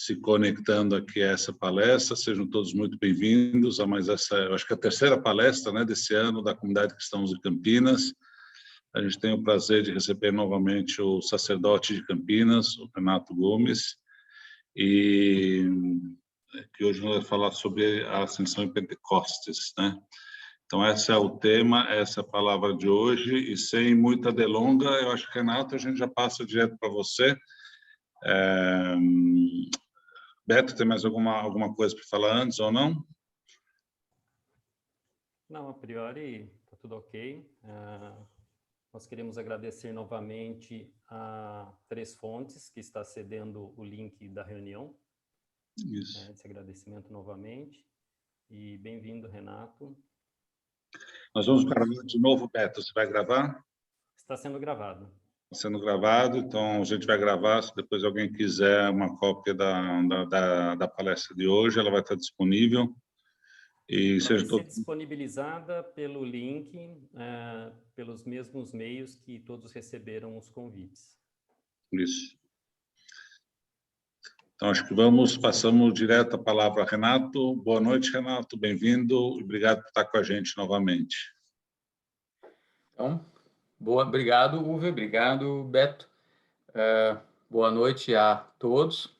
se conectando aqui a essa palestra. Sejam todos muito bem-vindos a mais essa, eu acho que a terceira palestra, né, desse ano da Comunidade Cristãos de Campinas. A gente tem o prazer de receber novamente o sacerdote de Campinas, o Renato Gomes, e que hoje nós vamos falar sobre a Ascensão em Pentecostes, né? Então, esse é o tema, essa é a palavra de hoje, e sem muita delonga, eu acho que, Renato, a gente já passa direto para você. Beto, tem mais alguma coisa para falar antes ou não? Não, a priori está tudo ok. Nós queremos agradecer novamente a Três Fontes, que está cedendo o link da reunião. Isso. Esse agradecimento novamente. E bem-vindo, Renato. Nós vamos gravar de novo, Beto. Você vai gravar? Está sendo gravado. Está sendo gravado, então a gente vai gravar. Se depois alguém quiser uma cópia da palestra de hoje, ela vai estar disponível. E ela vai ser disponibilizada pelo link, pelos mesmos meios que todos receberam os convites. Isso. Então, acho que passamos direto a palavra a Renato. Boa noite, Renato, bem-vindo e obrigado por estar com a gente novamente. Então, obrigado, Uwe, obrigado, Beto. Boa noite a todos.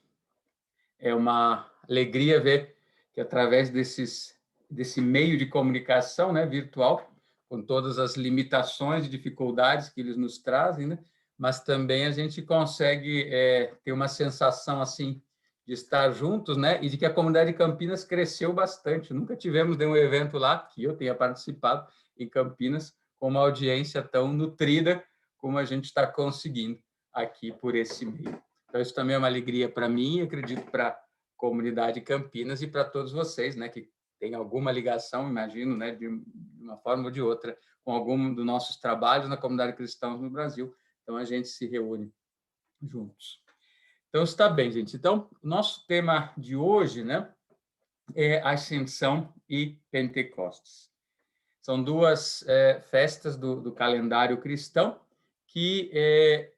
É uma alegria ver que, através desse meio de comunicação, né, virtual, com todas as limitações e dificuldades que eles nos trazem, né, mas também a gente consegue ter uma sensação assim de estar juntos, né, e de que a comunidade de Campinas cresceu bastante. Nunca tivemos nenhum evento lá que eu tenha participado em Campinas com uma audiência tão nutrida como a gente está conseguindo aqui por esse meio. Então, isso também é uma alegria para mim e acredito para a comunidade Campinas e para todos vocês, né, que tem alguma ligação, imagino, né, de uma forma ou de outra, com algum dos nossos trabalhos na comunidade cristã no Brasil. Então, a gente se reúne juntos. Então, está bem, gente. Então, o nosso tema de hoje, né, é Ascensão e Pentecostes. São duas festas do calendário cristão que,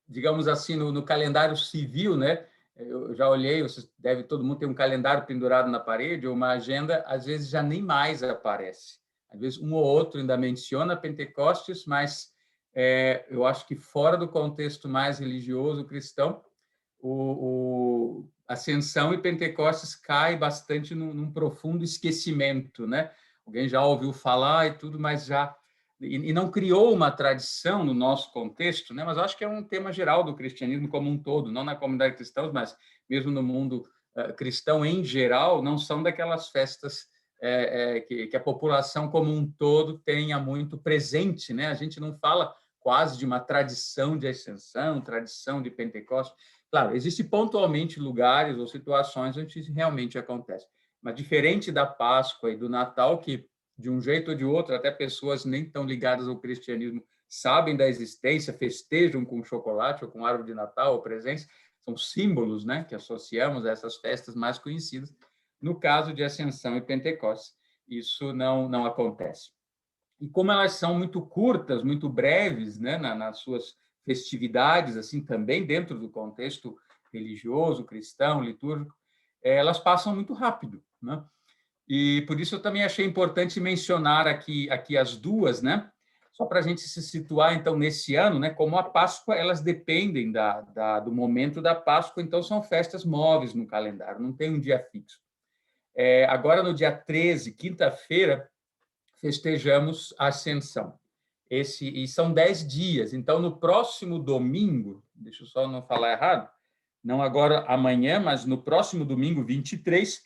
digamos assim, no calendário civil, né, eu já olhei, todo mundo ter um calendário pendurado na parede, ou uma agenda, às vezes já nem mais aparece. Às vezes um ou outro ainda menciona Pentecostes, mas eu acho que fora do contexto mais religioso cristão, o Ascensão e Pentecostes cai bastante num profundo esquecimento, né? Alguém já ouviu falar e tudo, mas e não criou uma tradição no nosso contexto, né? Mas eu acho que é um tema geral do cristianismo como um todo, não na comunidade cristã, mas mesmo no mundo cristão em geral, não são daquelas festas que a população como um todo tenha muito presente, né? A gente não fala quase de uma tradição de ascensão, tradição de Pentecostes. Claro, existem pontualmente lugares ou situações onde isso realmente acontece, mas diferente da Páscoa e do Natal, que de um jeito ou de outro, até pessoas nem tão ligadas ao cristianismo sabem da existência, festejam com chocolate ou com árvore de Natal ou presença, são símbolos, né, que associamos a essas festas mais conhecidas. No caso de Ascensão e Pentecostes, isso não acontece. E como elas são muito curtas, muito breves, né, nas suas festividades, assim, também dentro do contexto religioso, cristão, litúrgico, elas passam muito rápido, né? E por isso eu também achei importante mencionar aqui as duas, né? Só para a gente se situar, então, nesse ano, né? Como a Páscoa, elas dependem do momento da Páscoa, então são festas móveis no calendário, não tem um dia fixo. Agora, no dia 13, quinta-feira, festejamos a Ascensão. E são 10 dias. Então, no próximo domingo, deixa eu só não falar errado, não agora amanhã, mas no próximo domingo, 23,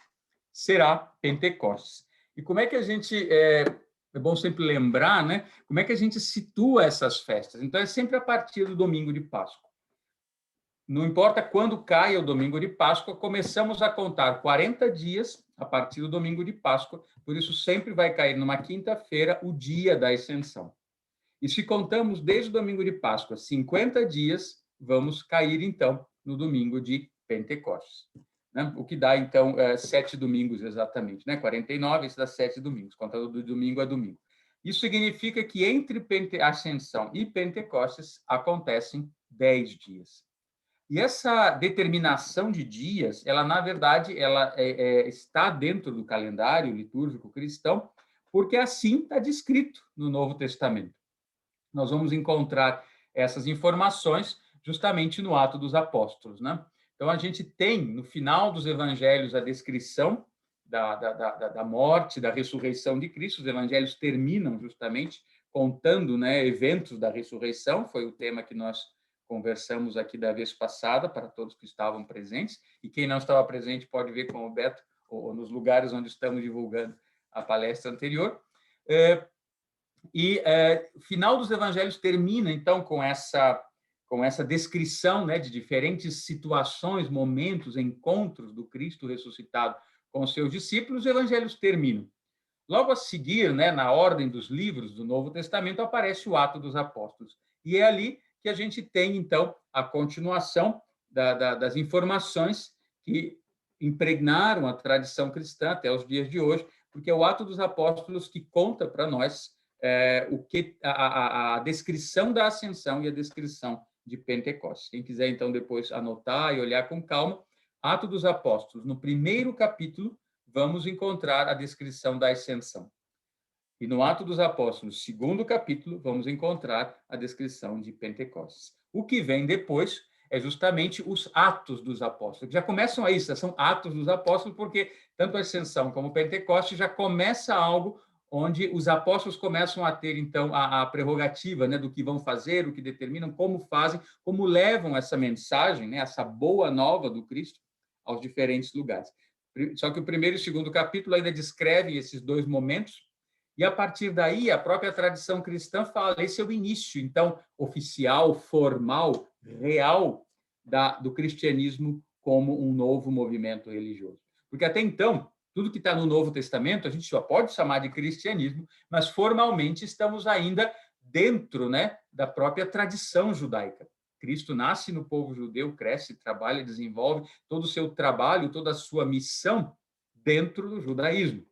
será Pentecostes. E como é que a gente... É bom sempre lembrar, né? Como é que a gente situa essas festas? Então, é sempre a partir do domingo de Páscoa. Não importa quando cai o domingo de Páscoa, começamos a contar 40 dias a partir do domingo de Páscoa, por isso sempre vai cair numa quinta-feira o dia da Ascensão. E se contamos desde o domingo de Páscoa 50 dias, vamos cair, então, no domingo de Pentecostes. Né? O que dá, então, 7 domingos exatamente. Né? 49, isso dá 7 domingos, contando de domingo a domingo. Isso significa que entre Ascensão e Pentecostes acontecem 10 dias. E essa determinação de dias, ela, na verdade, ela está dentro do calendário litúrgico cristão, porque assim está descrito no Novo Testamento. Nós vamos encontrar essas informações justamente no Atos dos Apóstolos, né? Então, a gente tem, no final dos evangelhos, a descrição da morte, da ressurreição de Cristo. Os evangelhos terminam justamente contando, né, eventos da ressurreição. Foi o tema que nós conversamos aqui da vez passada, para todos que estavam presentes. E quem não estava presente pode ver com o Beto, ou nos lugares onde estamos divulgando a palestra anterior. O final dos evangelhos termina, então, com essa descrição, né, de diferentes situações, momentos, encontros do Cristo ressuscitado com os seus discípulos. Os evangelhos terminam. Logo a seguir, né, na ordem dos livros do Novo Testamento, aparece o Atos dos Apóstolos. E é ali que a gente tem, então, a continuação das informações que impregnaram a tradição cristã até os dias de hoje, porque é o Atos dos Apóstolos que conta para nós a descrição da ascensão e a descrição de Pentecostes. Quem quiser, então, depois anotar e olhar com calma, Atos dos Apóstolos, no primeiro capítulo, vamos encontrar a descrição da ascensão. E no Atos dos Apóstolos, segundo capítulo, vamos encontrar a descrição de Pentecostes. O que vem depois é justamente os Atos dos Apóstolos. Já começam aí, são Atos dos Apóstolos, porque tanto a ascensão como Pentecostes já começa algo onde os apóstolos começam a ter, então, a prerrogativa, né, do que vão fazer, o que determinam, como fazem, como levam essa mensagem, né, essa boa nova do Cristo aos diferentes lugares. Só que o primeiro e o segundo capítulo ainda descrevem esses dois momentos, e a partir daí a própria tradição cristã fala, esse é o início, então, oficial, formal, real, do cristianismo como um novo movimento religioso. Porque até então, tudo que está no Novo Testamento, a gente só pode chamar de cristianismo, mas formalmente estamos ainda dentro, né, da própria tradição judaica. Cristo nasce no povo judeu, cresce, trabalha, desenvolve todo o seu trabalho, toda a sua missão dentro do judaísmo.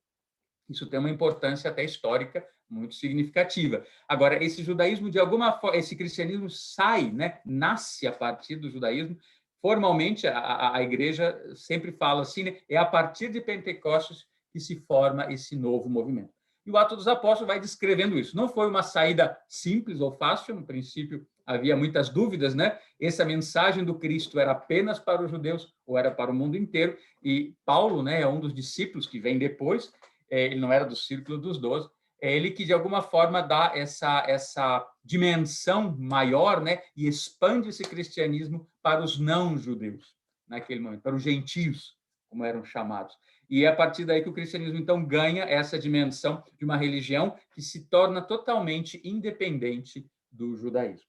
Isso tem uma importância até histórica muito significativa. Agora, esse judaísmo, de alguma forma, esse cristianismo sai, né, nasce a partir do judaísmo. Formalmente, a igreja sempre fala assim, né, é a partir de Pentecostes que se forma esse novo movimento. E o Atos dos Apóstolos vai descrevendo isso. Não foi uma saída simples ou fácil, no princípio havia muitas dúvidas, né? Essa mensagem do Cristo era apenas para os judeus ou era para o mundo inteiro? E Paulo, né, é um dos discípulos que vem depois, ele não era do círculo dos 12, é ele que, de alguma forma, dá essa dimensão maior, né, e expande esse cristianismo para os não-judeus, naquele momento, para os gentios, como eram chamados. E é a partir daí que o cristianismo, então, ganha essa dimensão de uma religião que se torna totalmente independente do judaísmo.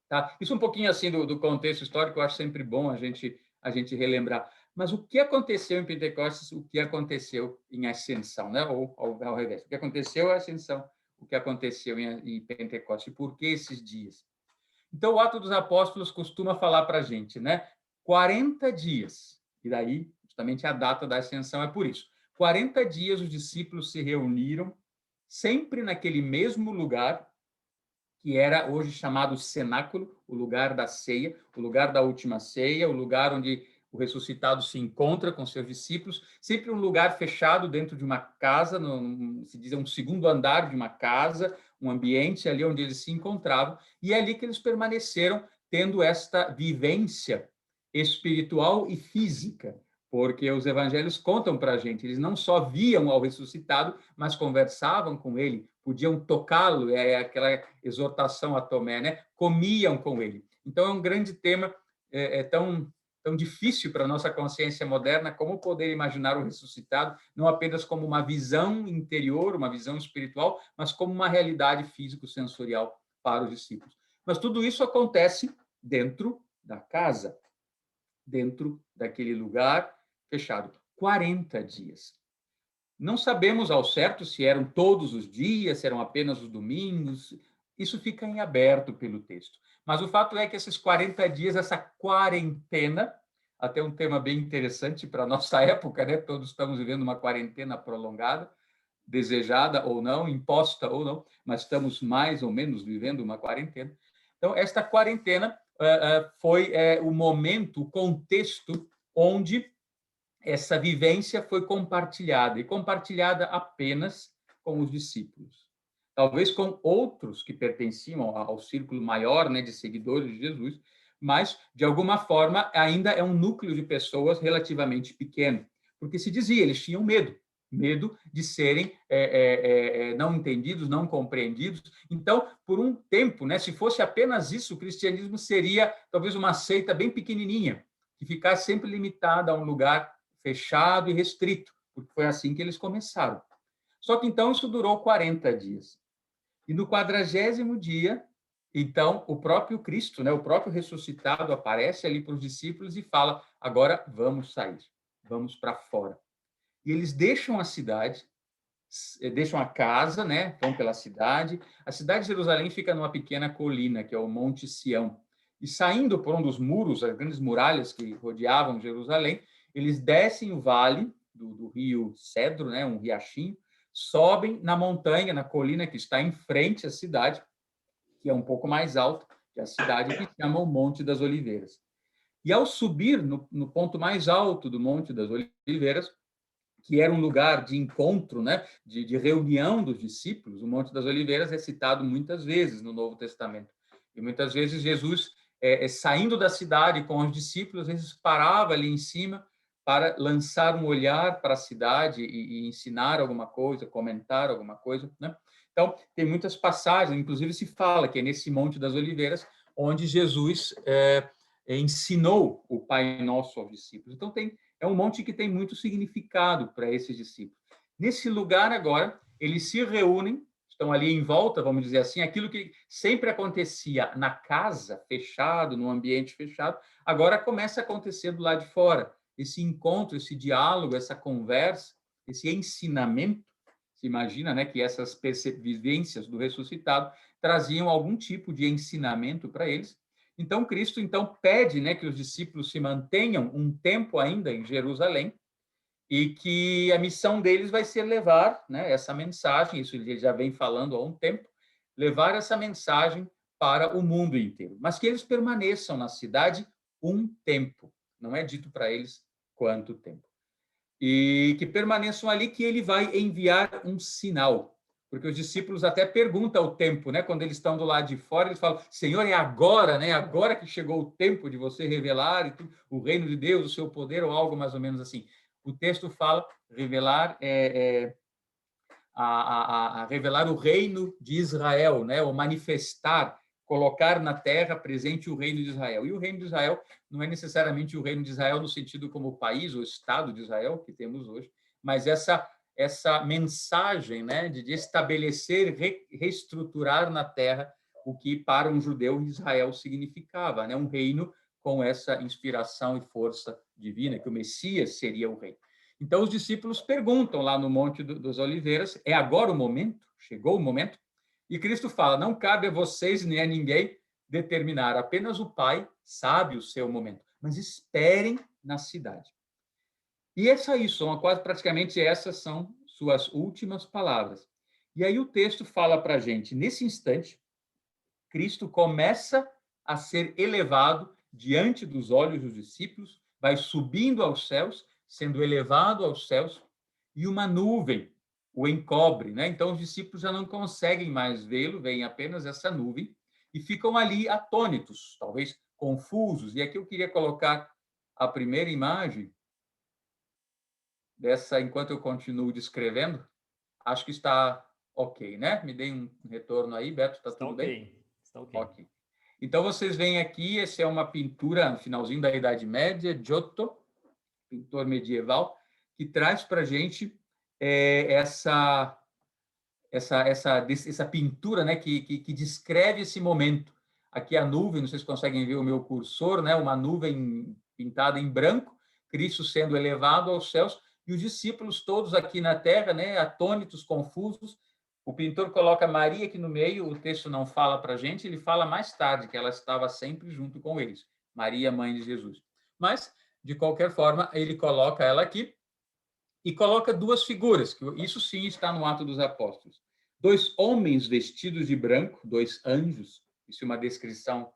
Tá? Isso um pouquinho assim do contexto histórico, eu acho sempre bom a gente relembrar. Mas o que aconteceu em Pentecostes, o que aconteceu em Ascensão, né? Ou ao revés. O que aconteceu em Ascensão, o que aconteceu em Pentecostes. E por que esses dias? Então, o Atos dos Apóstolos costuma falar para a gente, né? 40 dias. E daí, justamente, a data da Ascensão é por isso. 40 dias os discípulos se reuniram, sempre naquele mesmo lugar, que era hoje chamado cenáculo, o lugar da ceia, o lugar da última ceia, o lugar onde o ressuscitado se encontra com seus discípulos, sempre um lugar fechado dentro de uma casa, se diz um segundo andar de uma casa, um ambiente ali onde eles se encontravam, e é ali que eles permaneceram tendo esta vivência espiritual e física, porque os evangelhos contam para a gente, eles não só viam ao ressuscitado, mas conversavam com ele, podiam tocá-lo, é aquela exortação a Tomé, né? Comiam com ele. Então, é um grande tema, tão difícil para a nossa consciência moderna, como poder imaginar o ressuscitado, não apenas como uma visão interior, uma visão espiritual, mas como uma realidade físico-sensorial para os discípulos. Mas tudo isso acontece dentro da casa, dentro daquele lugar fechado. 40 dias. Não sabemos ao certo se eram todos os dias, se eram apenas os domingos, isso fica em aberto pelo texto. Mas o fato é que esses 40 dias, essa quarentena, até um tema bem interessante para a nossa época, né? Todos estamos vivendo uma quarentena prolongada, desejada ou não, imposta ou não, mas estamos mais ou menos vivendo uma quarentena. Então, esta quarentena foi o momento, o contexto onde essa vivência foi compartilhada, e compartilhada apenas com os discípulos. Talvez com outros que pertenciam ao círculo maior, né, de seguidores de Jesus, mas, de alguma forma, ainda é um núcleo de pessoas relativamente pequeno, porque se dizia, eles tinham medo de serem não entendidos, não compreendidos. Então, por um tempo, né, se fosse apenas isso, o cristianismo seria talvez uma seita bem pequenininha, que ficasse sempre limitada a um lugar fechado e restrito, porque foi assim que eles começaram. Só que, então, isso durou 40 dias. E no 40º dia, então, o próprio Cristo, né, o próprio ressuscitado, aparece ali para os discípulos e fala, agora vamos sair, vamos para fora. E eles deixam a cidade, deixam a casa, né, vão pela cidade. A cidade de Jerusalém fica numa pequena colina, que é o Monte Sião. E saindo por um dos muros, as grandes muralhas que rodeavam Jerusalém, eles descem o vale do rio Cedro, né, um riachinho, sobem na montanha, na colina que está em frente à cidade, que é um pouco mais alta que a cidade, que chama o Monte das Oliveiras. E ao subir no ponto mais alto do Monte das Oliveiras, que era um lugar de encontro, né, de reunião dos discípulos, o Monte das Oliveiras é citado muitas vezes no Novo Testamento. E muitas vezes Jesus, saindo da cidade com os discípulos, às vezes parava ali em cima para lançar um olhar para a cidade e ensinar alguma coisa, comentar alguma coisa, né? Então, tem muitas passagens, inclusive se fala que é nesse Monte das Oliveiras onde Jesus ensinou o Pai Nosso aos discípulos. Então, é um monte que tem muito significado para esses discípulos. Nesse lugar, agora, eles se reúnem, estão ali em volta, vamos dizer assim, aquilo que sempre acontecia na casa, fechado, no ambiente fechado, agora começa a acontecer do lado de fora. Esse encontro, esse diálogo, essa conversa, esse ensinamento. Se imagina, né, que essas vivências do ressuscitado traziam algum tipo de ensinamento para eles. Então, Cristo pede, né, que os discípulos se mantenham um tempo ainda em Jerusalém e que a missão deles vai ser levar, né, essa mensagem, isso ele já vem falando há um tempo, levar essa mensagem para o mundo inteiro, mas que eles permaneçam na cidade um tempo, não é dito para eles quanto tempo. E que permaneçam ali, que ele vai enviar um sinal, porque os discípulos até perguntam o tempo, né? Quando eles estão do lado de fora, eles falam, Senhor, é agora, né? Agora que chegou o tempo de você revelar o reino de Deus, o seu poder, ou algo mais ou menos assim. O texto fala, revelar a revelar o reino de Israel, né? Ou manifestar, colocar na terra presente o reino de Israel. E o reino de Israel não é necessariamente o reino de Israel no sentido como o país, o Estado de Israel que temos hoje, mas essa mensagem, né, de estabelecer, reestruturar na terra o que para um judeu Israel significava, né, um reino com essa inspiração e força divina, que o Messias seria o rei. Então, os discípulos perguntam lá no Monte das Oliveiras, é agora o momento? Chegou o momento? E Cristo fala, não cabe a vocês nem a ninguém determinar, apenas o Pai sabe o seu momento, mas esperem na cidade. E é só isso, quase praticamente essas são suas últimas palavras. E aí o texto fala para a gente, nesse instante, Cristo começa a ser elevado diante dos olhos dos discípulos, vai subindo aos céus, sendo elevado aos céus, e uma nuvem o encobre, né? Então os discípulos já não conseguem mais vê-lo, veem apenas essa nuvem e ficam ali atônitos, talvez confusos. E aqui eu queria colocar a primeira imagem dessa, enquanto eu continuo descrevendo. Acho que está ok, né? Me dê um retorno aí, Beto, está tudo bem? Está ok. Ok. Então, vocês veem aqui, essa é uma pintura no finalzinho da Idade Média, Giotto, pintor medieval, que traz para a gente essa pintura, né, que descreve esse momento. Aqui a nuvem, não sei se conseguem ver o meu cursor, né, uma nuvem pintada em branco, Cristo sendo elevado aos céus, e os discípulos todos aqui na terra, né, atônitos, confusos. O pintor coloca Maria aqui no meio, o texto não fala para a gente, ele fala mais tarde que ela estava sempre junto com eles, Maria, mãe de Jesus. Mas, de qualquer forma, ele coloca ela aqui e coloca duas figuras, que isso sim está no Atos dos Apóstolos. 2 homens vestidos de branco, 2 anjos, isso é uma descrição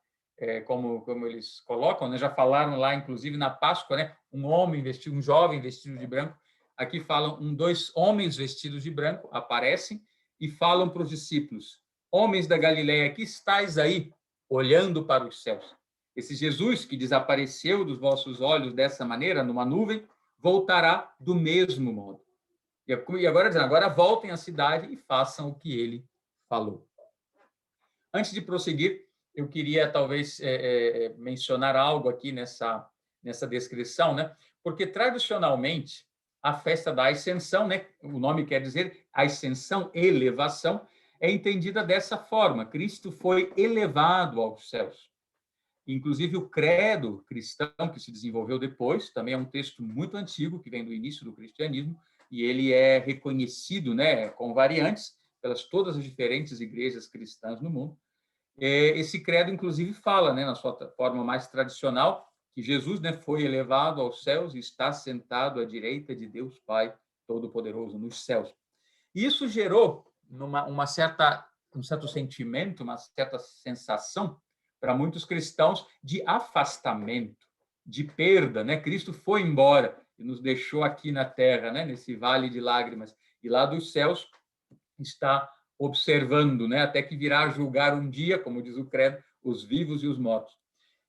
como eles colocam, né? Já falaram lá, inclusive, na Páscoa, né? Um jovem vestido de branco. Aqui falam, dois homens vestidos de branco aparecem e falam para os discípulos: homens da Galileia, que estáis aí, olhando para os céus? Esse Jesus que desapareceu dos vossos olhos dessa maneira, numa nuvem, voltará do mesmo modo. E agora, dizendo, agora voltem à cidade e façam o que ele falou. Antes de prosseguir, eu queria talvez mencionar algo aqui nessa descrição, né? Porque tradicionalmente a festa da Ascensão, né? O nome quer dizer ascensão, elevação, é entendida dessa forma: Cristo foi elevado aos céus. Inclusive o credo cristão que se desenvolveu depois, também é um texto muito antigo que vem do início do cristianismo, e ele é reconhecido, né, com variantes pelas todas as diferentes igrejas cristãs no mundo. Esse credo, inclusive, fala, né, na sua forma mais tradicional, que Jesus, né, foi elevado aos céus e está sentado à direita de Deus Pai Todo-Poderoso nos céus. E isso gerou um certo sentimento, uma certa sensação para muitos cristãos de afastamento, de perda, né? Cristo foi embora e nos deixou aqui na terra, né, nesse vale de lágrimas, e lá dos céus está observando, né, até que virá julgar um dia, como diz o credo, os vivos e os mortos.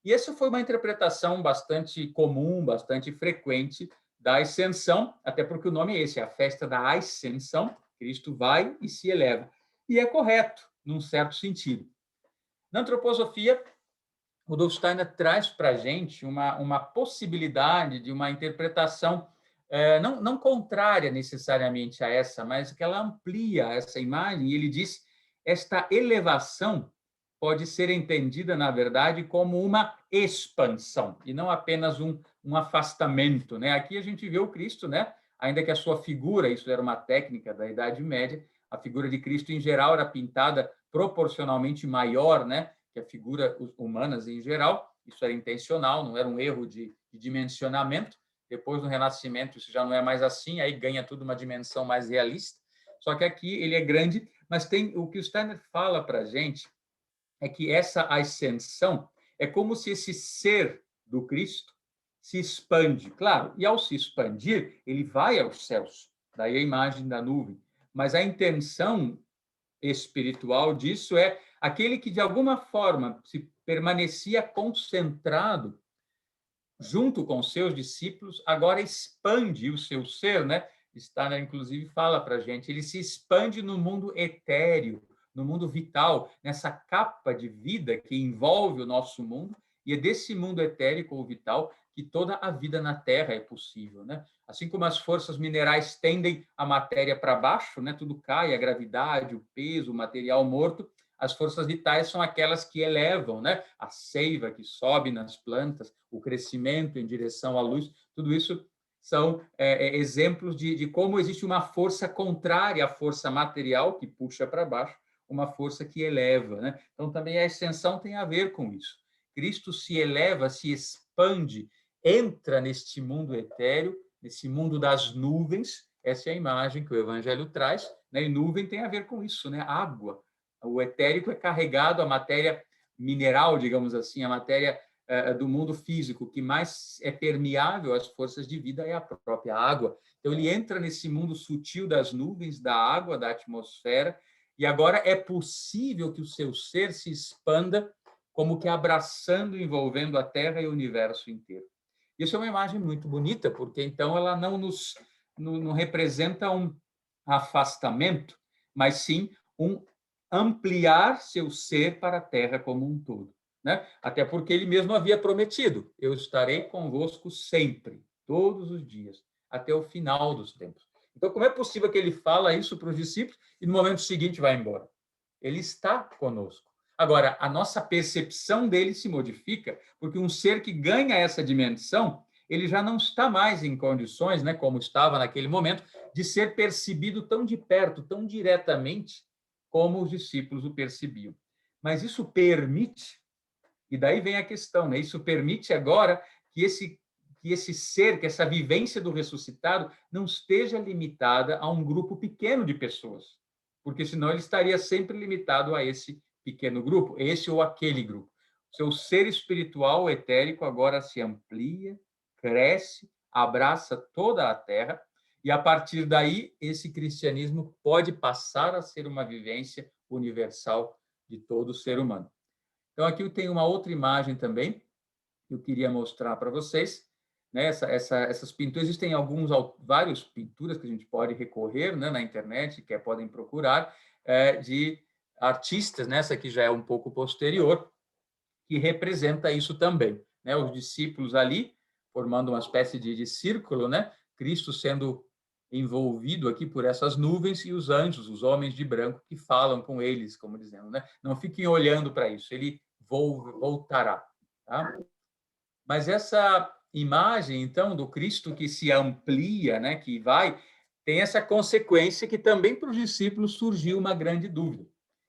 E essa foi uma interpretação bastante comum, bastante frequente da ascensão, até porque o nome é esse, é a festa da ascensão. Cristo vai e se eleva. E é correto, num certo sentido. Na antroposofia, Rudolf Steiner traz para a gente uma possibilidade de uma interpretação não contrária necessariamente a essa, mas que ela amplia essa imagem. E ele diz: esta elevação pode ser entendida, na verdade, como uma expansão, e não apenas um afastamento, né? Aqui a gente vê o Cristo, né? Ainda que a sua figura, isso era uma técnica da Idade Média, a figura de Cristo, em geral, era pintada proporcionalmente maior, né, que a figura humanas em geral. Isso era intencional, não era um erro de dimensionamento. Depois, no Renascimento, isso já não é mais assim, aí ganha tudo uma dimensão mais realista. Só que aqui ele é grande, mas tem o que o Steiner fala para a gente é que essa ascensão é como se esse ser do Cristo se expande, claro, e ao se expandir, ele vai aos céus, daí a imagem da nuvem. Mas a intenção espiritual disso é aquele que, de alguma forma, se permanecia concentrado junto com seus discípulos, agora expande o seu ser, né? Steiner, inclusive, fala para a gente, ele se expande no mundo etéreo, no mundo vital, nessa capa de vida que envolve o nosso mundo, e é desse mundo etérico ou vital que toda a vida na Terra é possível, né? Assim como as forças minerais tendem a matéria para baixo, né? Tudo cai, a gravidade, o peso, o material morto. As forças vitais são aquelas que elevam, né? A seiva que sobe nas plantas, o crescimento em direção à luz, tudo isso são exemplos de como existe uma força contrária à força material, que puxa para baixo, uma força que eleva, né? Então, também a ascensão tem a ver com isso. Cristo se eleva, se expande, entra neste mundo etéreo, nesse mundo das nuvens. Essa é a imagem que o Evangelho traz, né? E nuvem tem a ver com isso, né? Água. O etérico é carregado, a matéria mineral, digamos assim, a matéria do mundo físico que mais é permeável às forças de vida é a própria água. Então, ele entra nesse mundo sutil das nuvens, da água, da atmosfera, e agora é possível que o seu ser se expanda, como que abraçando, envolvendo a Terra e o universo inteiro. Isso é uma imagem muito bonita, porque então ela não representa um afastamento, mas sim um ampliar seu ser para a Terra como um todo. Né? Até porque ele mesmo havia prometido: eu estarei convosco sempre, todos os dias, até o final dos tempos. Então, como é possível que ele fala isso para os discípulos e no momento seguinte vai embora? Ele está conosco. Agora, a nossa percepção dele se modifica, porque um ser que ganha essa dimensão, ele já não está mais em condições, né, como estava naquele momento, de ser percebido tão de perto, tão diretamente, como os discípulos o percebiam. Mas isso permite, e daí vem a questão, né? Isso permite agora que esse ser, que essa vivência do ressuscitado não esteja limitada a um grupo pequeno de pessoas, porque senão ele estaria sempre limitado a esse pequeno grupo, esse ou aquele grupo. Seu ser espiritual etérico agora se amplia, cresce, abraça toda a Terra, e a partir daí esse cristianismo pode passar a ser uma vivência universal de todo ser humano. Então aqui eu tenho uma outra imagem também que eu queria mostrar para vocês, né? Essas pinturas, existem várias pinturas que a gente pode recorrer, né, na internet, que podem procurar, de artistas, né? Essa aqui já é um pouco posterior, que representa isso também, né? Os discípulos ali, formando uma espécie de círculo, né? Cristo sendo envolvido aqui por essas nuvens e os anjos, os homens de branco, que falam com eles, como dizendo, né? Não fiquem olhando para isso, ele voltará, tá? Mas essa imagem, então, do Cristo que se amplia, né? Que vai, tem essa consequência que também para os discípulos surgiu uma grande dúvida.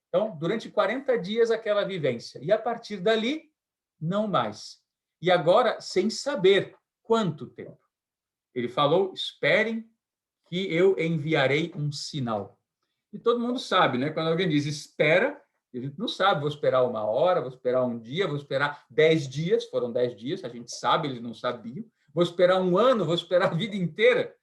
Então, durante 40 dias, aquela vivência. E a partir dali, não mais. E agora, sem saber quanto tempo. Ele falou: esperem que eu enviarei um sinal. E todo mundo sabe, né? Quando alguém diz espera, a gente não sabe, vou esperar 1 hora, vou esperar 1 dia, vou esperar 10 dias, foram 10 dias, a gente sabe, eles não sabiam. Vou esperar 1 ano, vou esperar a vida inteira.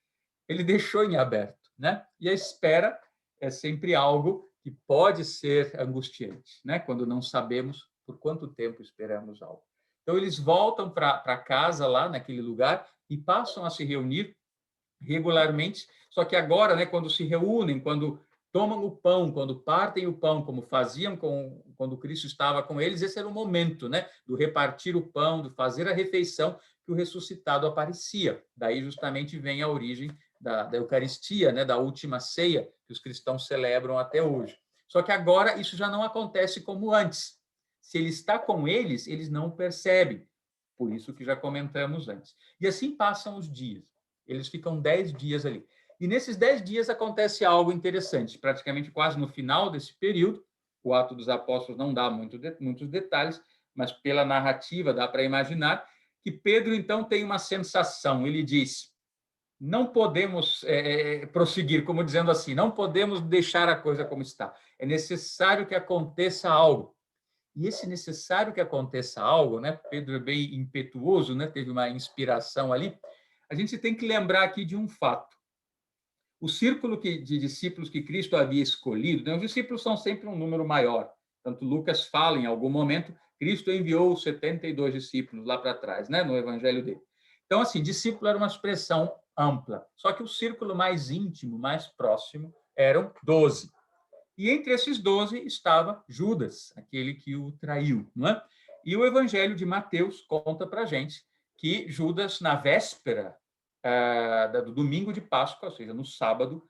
Ele deixou em aberto, né? E a espera é sempre algo que pode ser angustiante, né? Quando não sabemos por quanto tempo esperamos algo. Então, eles voltam para casa lá naquele lugar e passam a se reunir regularmente, só que agora, né, quando se reúnem, quando tomam o pão, quando partem o pão, como faziam quando Cristo estava com eles, esse era o momento, né, do repartir o pão, do fazer a refeição, que o ressuscitado aparecia. Daí justamente vem a origem da Eucaristia, né, da última ceia que os cristãos celebram até hoje. Só que agora isso já não acontece como antes. Se ele está com eles, eles não percebem. Por isso que já comentamos antes. E assim passam os dias. Eles ficam 10 dias ali. E nesses 10 dias acontece algo interessante. Praticamente quase no final desse período, o Atos dos Apóstolos não dá muitos detalhes, mas pela narrativa dá para imaginar que Pedro, então, tem uma sensação. Ele diz: não podemos prosseguir, como dizendo assim, não podemos deixar a coisa como está. É necessário que aconteça algo. E esse necessário que aconteça algo, né? Pedro é bem impetuoso, né? Teve uma inspiração ali. A gente tem que lembrar aqui de um fato. O círculo de discípulos que Cristo havia escolhido, né? Os discípulos são sempre um número maior. Tanto Lucas fala, em algum momento, Cristo enviou os 72 discípulos lá para trás, né? No evangelho dele. Então, assim, discípulo era uma expressão ampla. Só que o círculo mais íntimo, mais próximo, eram 12. E entre esses 12 estava Judas, aquele que o traiu, não é? E o Evangelho de Mateus conta para a gente que Judas, na véspera do domingo de Páscoa, ou seja, no sábado,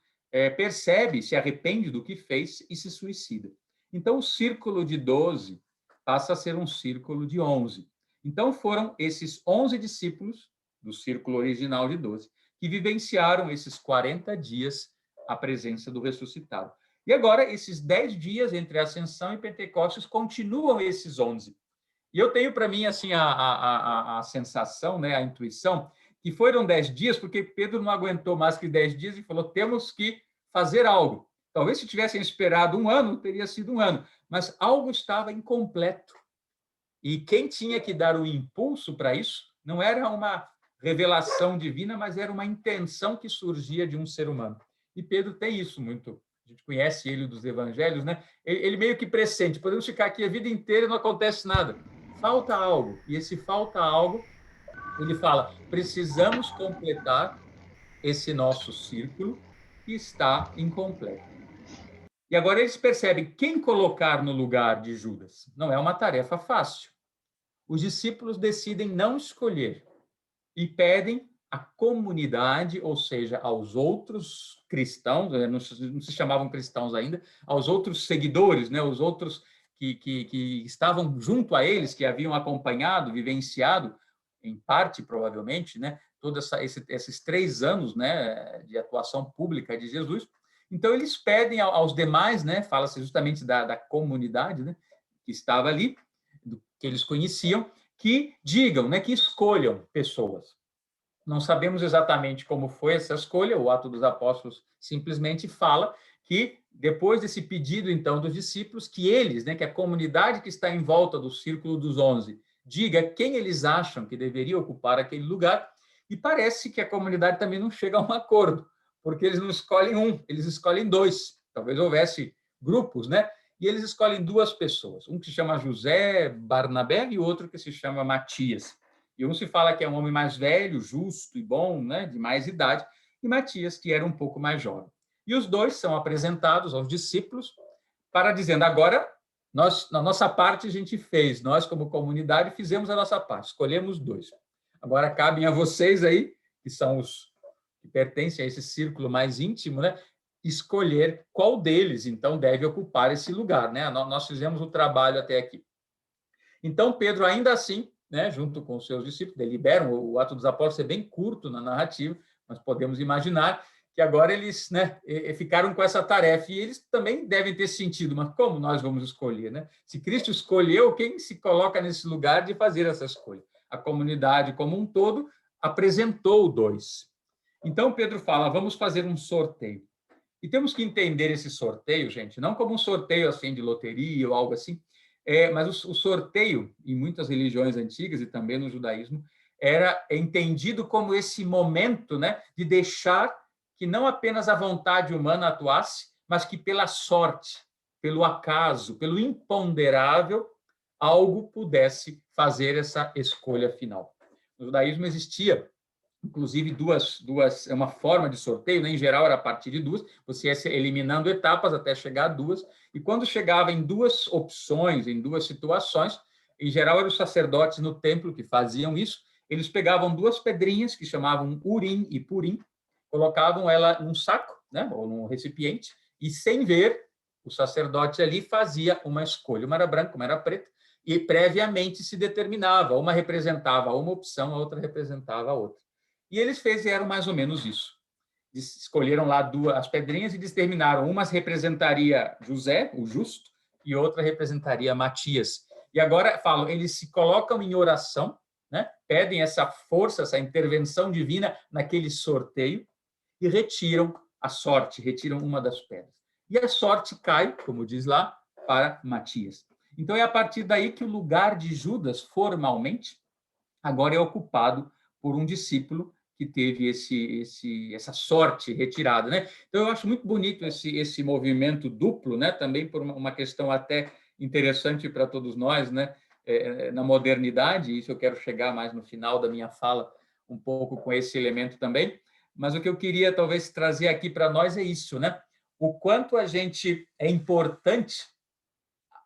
percebe, se arrepende do que fez e se suicida. Então, o círculo de 12 passa a ser um círculo de 11. Então, foram esses 11 discípulos do círculo original de 12 que vivenciaram esses 40 dias a presença do ressuscitado. E agora, esses 10 dias entre a Ascensão e Pentecostes continuam esses 11. E eu tenho para mim assim a sensação, né, a intuição, que foram 10 dias, porque Pedro não aguentou mais que 10 dias e falou: temos que fazer algo. Talvez se tivessem esperado 1 ano, teria sido 1 ano, mas algo estava incompleto. E quem tinha que dar o impulso para isso não era uma revelação divina, mas era uma intenção que surgia de um ser humano. E Pedro tem isso muito. A gente conhece ele dos evangelhos, né? Ele meio que pressente, podemos ficar aqui a vida inteira e não acontece nada. Falta algo. E esse falta algo, ele fala: precisamos completar esse nosso círculo que está incompleto. E agora eles percebem quem colocar no lugar de Judas. Não é uma tarefa fácil. Os discípulos decidem não escolher e pedem à comunidade, ou seja, aos outros cristãos, não se chamavam cristãos ainda, aos outros seguidores, né, os outros que estavam junto a eles, que haviam acompanhado, vivenciado, em parte, provavelmente, né, todos esses 3 anos, né, de atuação pública de Jesus. Então, eles pedem aos demais, né, fala-se justamente da comunidade, né, que estava ali, que eles conheciam, que digam, né, que escolham pessoas. não sabemos exatamente como foi essa escolha, o Atos dos Apóstolos simplesmente fala que, depois desse pedido, então, dos discípulos, que eles, né, que a comunidade que está em volta do Círculo dos 11, diga quem eles acham que deveria ocupar aquele lugar, e parece que a comunidade também não chega a um acordo, porque eles não escolhem um, eles escolhem dois. Talvez houvesse grupos, né? E eles escolhem duas pessoas, um que se chama José Barnabé e outro que se chama Matias. E um se fala que é um homem mais velho, justo e bom, né, de mais idade, e Matias, que era um pouco mais jovem. E os dois são apresentados aos discípulos para dizendo, agora, nós, na nossa parte, a gente fez, nós como comunidade fizemos a nossa parte, escolhemos dois. Agora, cabem a vocês aí, que são os que pertencem a esse círculo mais íntimo, né, escolher qual deles, então, deve ocupar esse lugar, né? Nós fizemos o trabalho até aqui. Então, Pedro, ainda assim, né, junto com os seus discípulos, deliberam, o Ato dos Apóstolos é bem curto na narrativa, mas podemos imaginar que agora eles, né, ficaram com essa tarefa, e eles também devem ter sentido, mas como nós vamos escolher, né? Se Cristo escolheu, quem se coloca nesse lugar de fazer essa escolha? A comunidade como um todo apresentou dois. Então, Pedro fala, vamos fazer um sorteio. E temos que entender esse sorteio, gente, não como um sorteio assim de loteria ou algo assim, mas o sorteio, em muitas religiões antigas e também no judaísmo, era entendido como esse momento, né, de deixar que não apenas a vontade humana atuasse, mas que pela sorte, pelo acaso, pelo imponderável, algo pudesse fazer essa escolha final. No judaísmo existia, inclusive, é uma forma de sorteio, né? Em geral era a partir de duas, você ia eliminando etapas até chegar a duas, e quando chegava em duas opções, em duas situações, em geral eram os sacerdotes no templo que faziam isso, eles pegavam duas pedrinhas que chamavam Urim e Purim, colocavam ela num saco, né? Ou num recipiente, e sem ver, o sacerdote ali fazia uma escolha, uma era branca, uma era preta, e previamente se determinava, uma representava uma opção, a outra representava a outra. E eles fizeram mais ou menos isso. Escolheram lá as pedrinhas e determinaram, uma representaria José, o justo, e outra representaria Matias. E agora falam, eles se colocam em oração, né? Pedem essa força, essa intervenção divina naquele sorteio e retiram a sorte, retiram uma das pedras. E a sorte cai, como diz lá, para Matias. Então é a partir daí que o lugar de Judas, formalmente, agora é ocupado por um discípulo que teve essa sorte retirada, né? Então eu acho muito bonito esse movimento duplo, né? Também por uma questão até interessante para todos nós, né? Na modernidade, isso eu quero chegar mais no final da minha fala um pouco com esse elemento também. Mas o que eu queria talvez trazer aqui para nós é isso, né? O quanto a gente é importante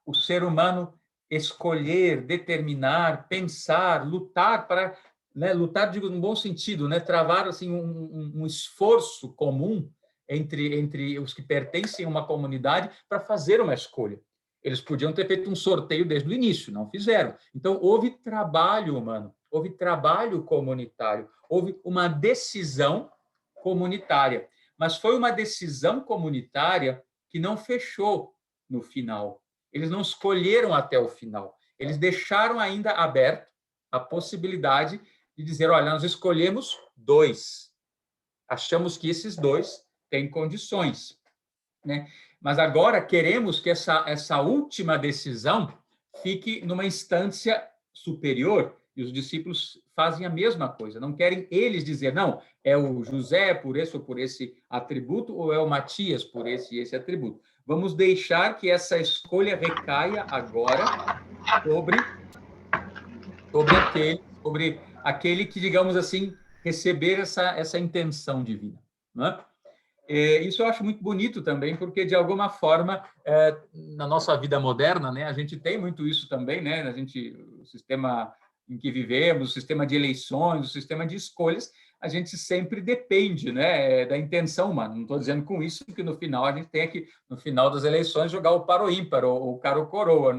o ser humano escolher, determinar, pensar, lutar para, né, lutar, digo, no bom sentido, né, travar assim um esforço comum entre os que pertencem a uma comunidade para fazer uma escolha. Eles podiam ter feito um sorteio desde o início, não fizeram. Então, houve trabalho humano, houve trabalho comunitário, houve uma decisão comunitária. Mas foi uma decisão comunitária que não fechou no final. Eles não escolheram até o final. Eles deixaram ainda aberto a possibilidade de dizer, olha, nós escolhemos dois. Achamos que esses dois têm condições, né? Mas agora queremos que essa última decisão fique numa instância superior, e os discípulos fazem a mesma coisa. Não querem eles dizer, não, é o José por esse ou por esse atributo, ou é o Matias por esse e esse atributo. Vamos deixar que essa escolha recaia agora sobre aquele que, digamos assim, receber essa intenção divina, né? Isso eu acho muito bonito também, porque, de alguma forma, na nossa vida moderna, né, a gente tem muito isso também, né? O sistema em que vivemos, o sistema de eleições, o sistema de escolhas, a gente sempre depende, né, da intenção humana. Não estou dizendo com isso que no final a gente tem que, no final das eleições, jogar o par ou ímpar, ou o cara ou coroa,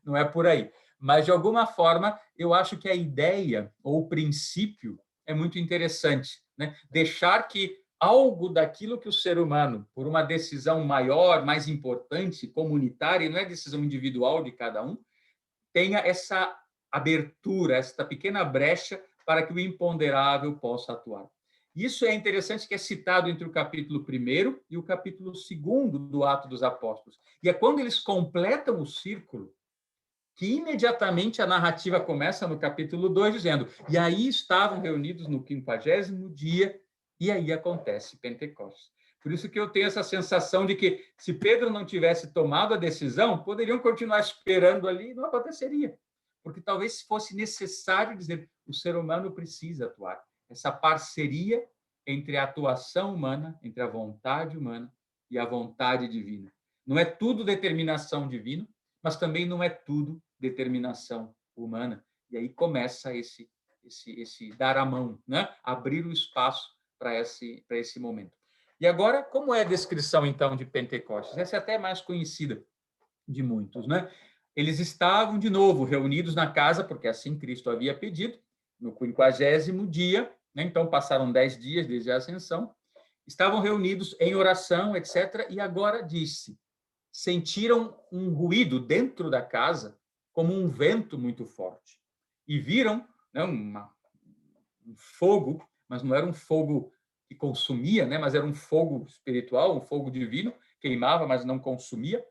não é por aí. Mas, de alguma forma, eu acho que a ideia, ou o princípio, é muito interessante, né? Deixar que algo daquilo que o ser humano, por uma decisão maior, mais importante, comunitária, e não é decisão individual de cada um, tenha essa abertura, esta pequena brecha para que o imponderável possa atuar. Isso é interessante, que é citado entre o capítulo 1 e o capítulo 2 do Atos dos Apóstolos. E é quando eles completam o círculo que imediatamente a narrativa começa no capítulo 2, dizendo: e aí estavam reunidos no 50º dia, e aí acontece Pentecostes. Por isso que eu tenho essa sensação de que, se Pedro não tivesse tomado a decisão, poderiam continuar esperando ali e não aconteceria. Porque talvez fosse necessário dizer: o ser humano precisa atuar. Essa parceria entre a atuação humana, entre a vontade humana e a vontade divina. Não é tudo determinação divina, mas também não é tudo determinação humana. E aí começa esse dar a mão, né? Abrir o espaço para esse momento. E agora, como é a descrição, então, de Pentecostes? Essa é até mais conhecida de muitos, né? Eles estavam, de novo, reunidos na casa, porque assim Cristo havia pedido, no 50º dia, né? Então passaram 10 dias desde a ascensão, estavam reunidos em oração, etc., e agora disse: sentiram um ruído dentro da casa, como um vento muito forte, e viram, né, um fogo, mas não era um fogo que consumia, né, mas era um fogo espiritual, um fogo divino, queimava, mas não consumia.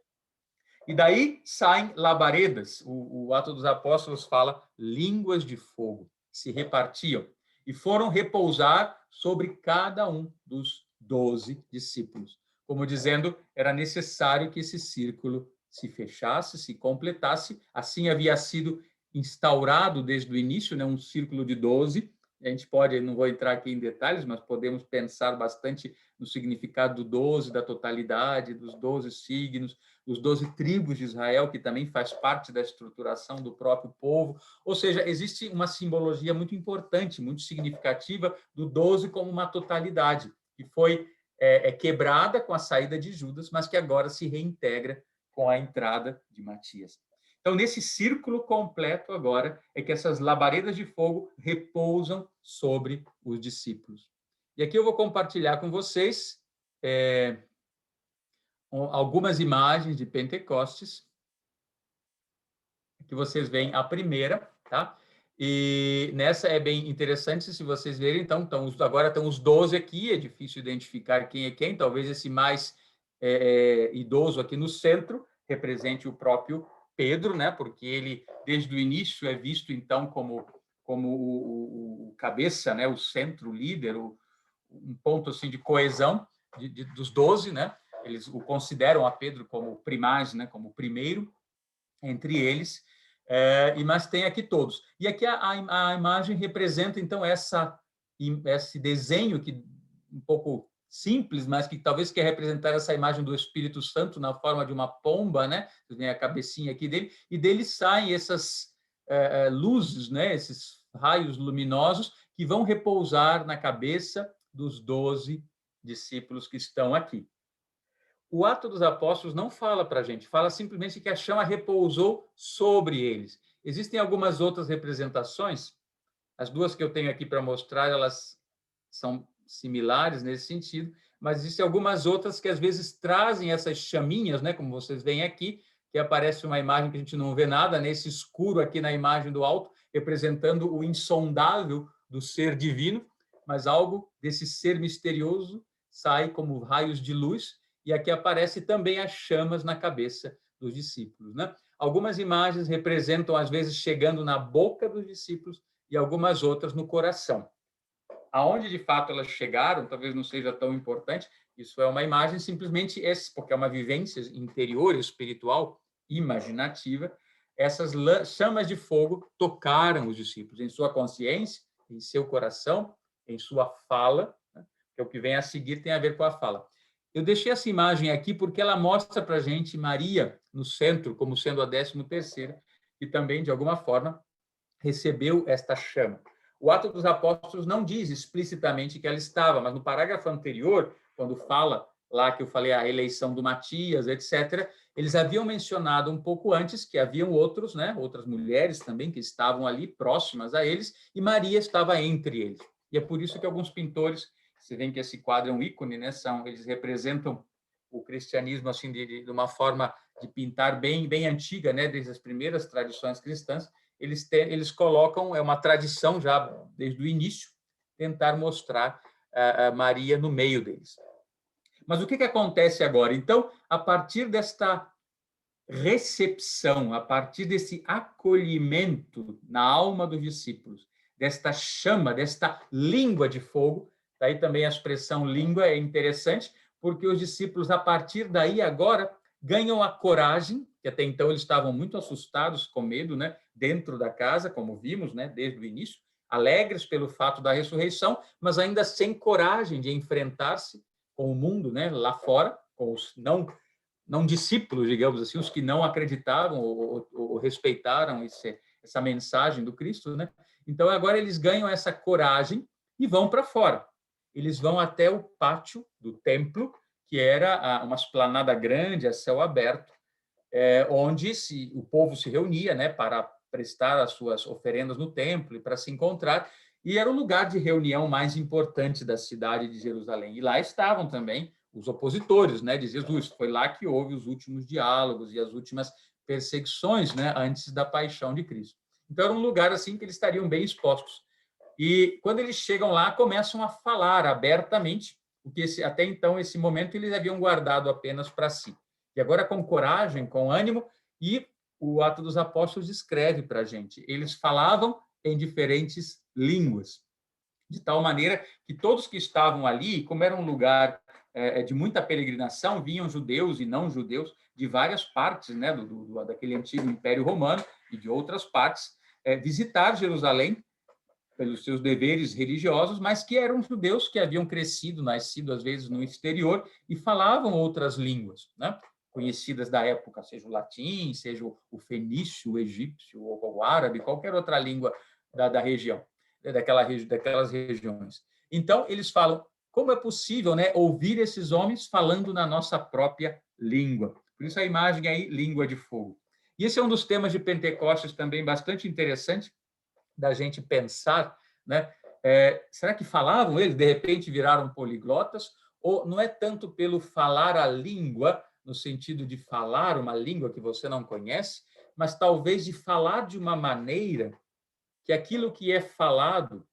E daí saem labaredas. O Atos dos Apóstolos fala línguas de fogo, se repartiam e foram repousar sobre cada um dos 12 discípulos. Como dizendo, era necessário que esse círculo se fechasse, se completasse. Assim havia sido instaurado desde o início, né, um círculo de 12. A gente pode, não vou entrar aqui em detalhes, mas podemos pensar bastante no significado do 12, da totalidade, dos 12 signos, dos 12 tribos de Israel, que também faz parte da estruturação do próprio povo. Ou seja, existe uma simbologia muito importante, muito significativa do 12 como uma totalidade, que foi quebrada com a saída de Judas, mas que agora se reintegra com a entrada de Matias. Então, nesse círculo completo agora, é que essas labaredas de fogo repousam sobre os discípulos. E aqui eu vou compartilhar com vocês algumas imagens de Pentecostes, que vocês veem a primeira, tá? E nessa é bem interessante, se vocês verem, então, agora estão os 12 aqui, é difícil identificar quem é quem, talvez esse mais idoso aqui no centro represente o próprio Pedro, né? Porque ele, desde o início, é visto, então, como o cabeça, né? O centro, o líder, um ponto assim de coesão dos 12, né? Eles o consideram a Pedro como primaz, né? Como o primeiro entre eles, mas tem aqui todos. E aqui a imagem representa, então, esse desenho que um pouco simples, mas que talvez quer representar essa imagem do Espírito Santo na forma de uma pomba, né? Tem a cabecinha aqui dele, e dele saem essas luzes, né? Esses raios luminosos que vão repousar na cabeça dos 12 discípulos que estão aqui. O Ato dos Apóstolos não fala para a gente, fala simplesmente que a chama repousou sobre eles. Existem algumas outras representações, as duas que eu tenho aqui para mostrar, elas são similares nesse sentido, mas existem algumas outras que às vezes trazem essas chaminhas, né, como vocês veem aqui, que aparece uma imagem que a gente não vê nada, nesse escuro aqui na imagem do alto, representando o insondável do ser divino, mas algo desse ser misterioso sai como raios de luz, e aqui aparece também as chamas na cabeça dos discípulos, né? Algumas imagens representam, às vezes, chegando na boca dos discípulos e algumas outras no coração. Aonde, de fato, elas chegaram, talvez não seja tão importante, isso é uma imagem simplesmente porque é uma vivência interior, espiritual, imaginativa. Essas chamas de fogo tocaram os discípulos em sua consciência, em seu coração, em sua fala, né? Que é o que vem a seguir tem a ver com a fala. Eu deixei essa imagem aqui porque ela mostra para a gente Maria no centro, como sendo a 13ª, e também, de alguma forma, recebeu esta chama. O Ato dos Apóstolos não diz explicitamente que ela estava, mas no parágrafo anterior, quando fala lá que eu falei a eleição do Matias, etc., eles haviam mencionado um pouco antes que haviam outros, né, outras mulheres também que estavam ali próximas a eles, e Maria estava entre eles. E é por isso que alguns pintores, você vê que esse quadro é um ícone, né? Eles representam o cristianismo assim de uma forma de pintar bem antiga, né? Desde as primeiras tradições cristãs, eles colocam, é uma tradição já desde o início, tentar mostrar a Maria no meio deles. Mas o que acontece agora? Então, a partir desta recepção, a partir desse acolhimento na alma dos discípulos, desta chama, desta língua de fogo, daí também a expressão língua é interessante, porque os discípulos, a partir daí, agora, ganham a coragem, que até então eles estavam muito assustados, com medo, né, dentro da casa, como vimos, né, desde o início, alegres pelo fato da ressurreição, mas ainda sem coragem de enfrentar-se com o mundo, né, lá fora, com os não discípulos, digamos assim, os que não acreditavam ou respeitaram essa mensagem do Cristo, né? Então, agora eles ganham essa coragem e vão para fora. Eles vão até o pátio do templo, que era uma esplanada grande, a céu aberto, onde o povo se reunia, né, para prestar as suas oferendas no templo e para se encontrar, e era o lugar de reunião mais importante da cidade de Jerusalém. E lá estavam também os opositores, né, de Jesus. Foi lá que houve os últimos diálogos e as últimas perseguições, né, antes da paixão de Cristo. Então, era um lugar assim que eles estariam bem expostos. E quando eles chegam lá, começam a falar abertamente, porque até então, esse momento, eles haviam guardado apenas para si. E agora, com coragem, com ânimo, e o Atos dos Apóstolos escreve para a gente. Eles falavam em diferentes línguas, de tal maneira que todos que estavam ali, como era um lugar de muita peregrinação, vinham judeus e não judeus de várias partes, né, daquele antigo Império Romano e de outras partes, visitar Jerusalém pelos seus deveres religiosos, mas que eram judeus que haviam crescido, nascido às vezes no exterior e falavam outras línguas, né, conhecidas da época, seja o latim, seja o fenício, o egípcio, ou o árabe, qualquer outra língua da região, daquelas regiões. Então, eles falam, como é possível, né, ouvir esses homens falando na nossa própria língua? Por isso a imagem aí, língua de fogo. E esse é um dos temas de Pentecostes também bastante interessante da gente pensar, né? Será que falavam eles, de repente viraram poliglotas? Ou não é tanto pelo falar a língua, no sentido de falar uma língua que você não conhece, mas talvez de falar de uma maneira que aquilo que é falado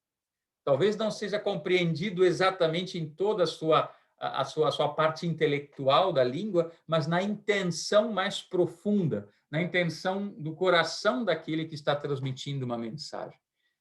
talvez não seja compreendido exatamente em toda a sua parte intelectual da língua, mas na intenção mais profunda, na intenção do coração daquele que está transmitindo uma mensagem.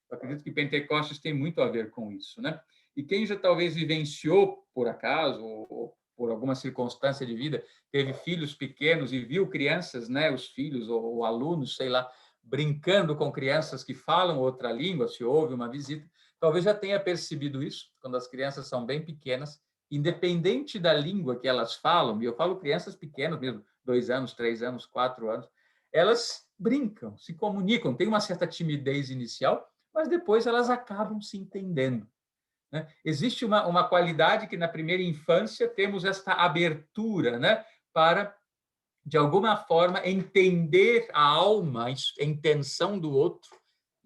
Eu acredito que Pentecostes tem muito a ver com isso, né? E quem já talvez vivenciou, por acaso, ou por alguma circunstância de vida, teve filhos pequenos e viu crianças, né, os filhos ou alunos, sei lá, brincando com crianças que falam outra língua, se houve uma visita, talvez já tenha percebido isso, quando as crianças são bem pequenas, independente da língua que elas falam, e eu falo crianças pequenas mesmo, 2 anos, 3 anos, 4 anos, elas brincam, se comunicam, têm uma certa timidez inicial, mas depois elas acabam se entendendo, né? Existe uma qualidade que na primeira infância temos esta abertura, né, para, de alguma forma, entender a alma, a intenção do outro,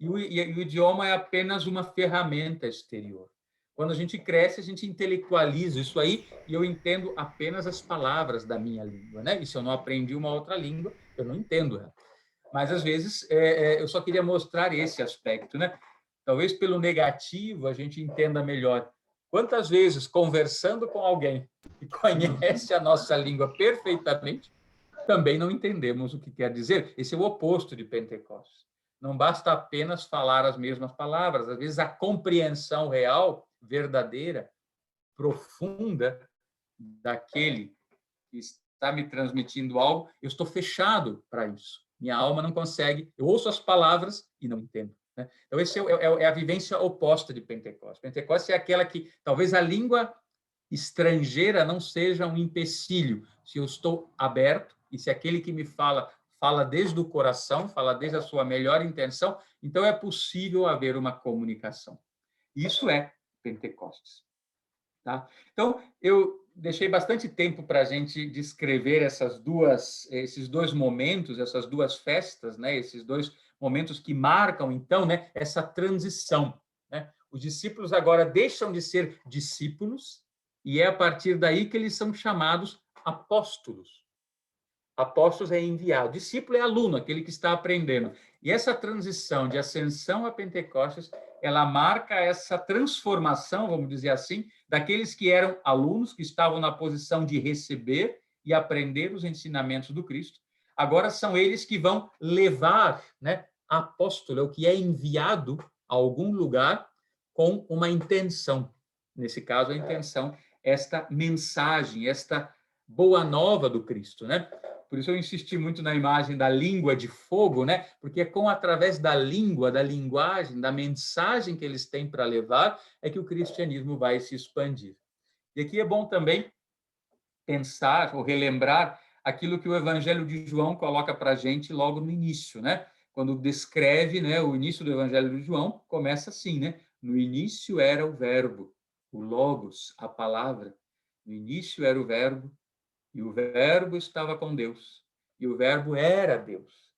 e o idioma é apenas uma ferramenta exterior. Quando a gente cresce, a gente intelectualiza isso aí e eu entendo apenas as palavras da minha língua, né? E se eu não aprendi uma outra língua, eu não entendo ela. Mas, às vezes, eu só queria mostrar esse aspecto, né? Talvez pelo negativo a gente entenda melhor. Quantas vezes, conversando com alguém que conhece a nossa língua perfeitamente, também não entendemos o que quer dizer? Esse é o oposto de Pentecostes. Não basta apenas falar as mesmas palavras, às vezes a compreensão real, verdadeira, profunda daquele que está me transmitindo algo, eu estou fechado para isso. Minha alma não consegue, eu ouço as palavras e não entendo, né? Então, essa é a vivência oposta de Pentecostes. Pentecostes é aquela que talvez a língua estrangeira não seja um empecilho, se eu estou aberto e se aquele que me fala desde o coração, fala desde a sua melhor intenção, então é possível haver uma comunicação. Isso é Pentecostes. Tá? Então, eu deixei bastante tempo para a gente descrever esses dois momentos, essas duas festas, né? Esses dois momentos que marcam, então, né, essa transição, né? Os discípulos agora deixam de ser discípulos e é a partir daí que eles são chamados apóstolos. apóstolos é enviado, discípulo é aluno, aquele que está aprendendo. E essa transição de ascensão a Pentecostes, ela marca essa transformação, vamos dizer assim, daqueles que eram alunos, que estavam na posição de receber e aprender os ensinamentos do Cristo. Agora são eles que vão levar, né? Apóstolo é o que é enviado a algum lugar com uma intenção. Nesse caso, a intenção, esta mensagem, esta boa nova do Cristo, né? Por isso eu insisti muito na imagem da língua de fogo, né? Porque é através da língua, da linguagem, da mensagem que eles têm para levar, é que o cristianismo vai se expandir. E aqui é bom também pensar ou relembrar aquilo que o Evangelho de João coloca para a gente logo no início, né? Quando descreve, né, o início do Evangelho de João, começa assim, né? No início era o Verbo, o Logos, a palavra. No início era o Verbo, e o Verbo estava com Deus, e o Verbo era Deus.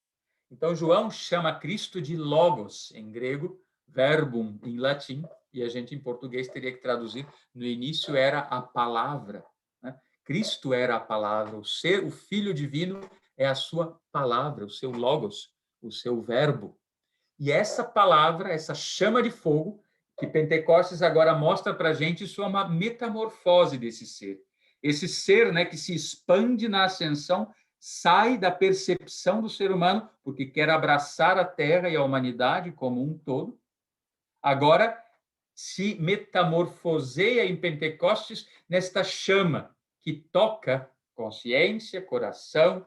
Então, João chama Cristo de Logos, em grego, Verbum, em latim, e a gente, em português, teria que traduzir, no início era a palavra. Né? Cristo era a palavra, o Filho Divino é a sua palavra, o seu Logos, o seu Verbo. E essa palavra, essa chama de fogo, que Pentecostes agora mostra para a gente, isso é uma metamorfose desse ser. Esse ser, né, que se expande na ascensão, sai da percepção do ser humano, porque quer abraçar a Terra e a humanidade como um todo. Agora se metamorfoseia em Pentecostes nesta chama que toca consciência, coração,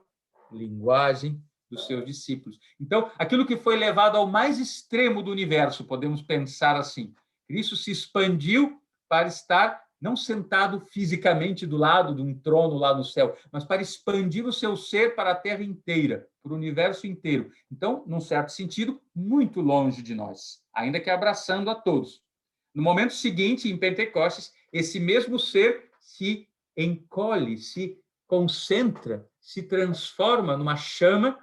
linguagem dos seus discípulos. Então, aquilo que foi levado ao mais extremo do universo, podemos pensar assim, Cristo se expandiu para estar não sentado fisicamente do lado de um trono lá no céu, mas para expandir o seu ser para a Terra inteira, para o universo inteiro. Então, num certo sentido, muito longe de nós, ainda que abraçando a todos. No momento seguinte, em Pentecostes, esse mesmo ser se encolhe, se concentra, se transforma numa chama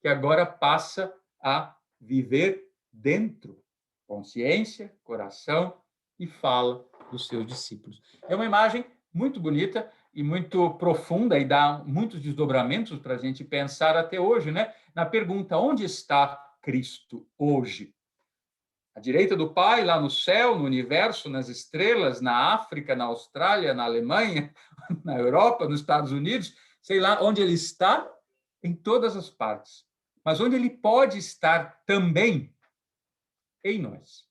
que agora passa a viver dentro, consciência, coração e fala dos seus discípulos. É uma imagem muito bonita e muito profunda e dá muitos desdobramentos para a gente pensar até hoje, né? Na pergunta, onde está Cristo hoje? À direita do Pai, lá no céu, no universo, nas estrelas, na África, na Austrália, na Alemanha, na Europa, nos Estados Unidos, sei lá onde ele está, em todas as partes. Mas onde ele pode estar também? Em nós.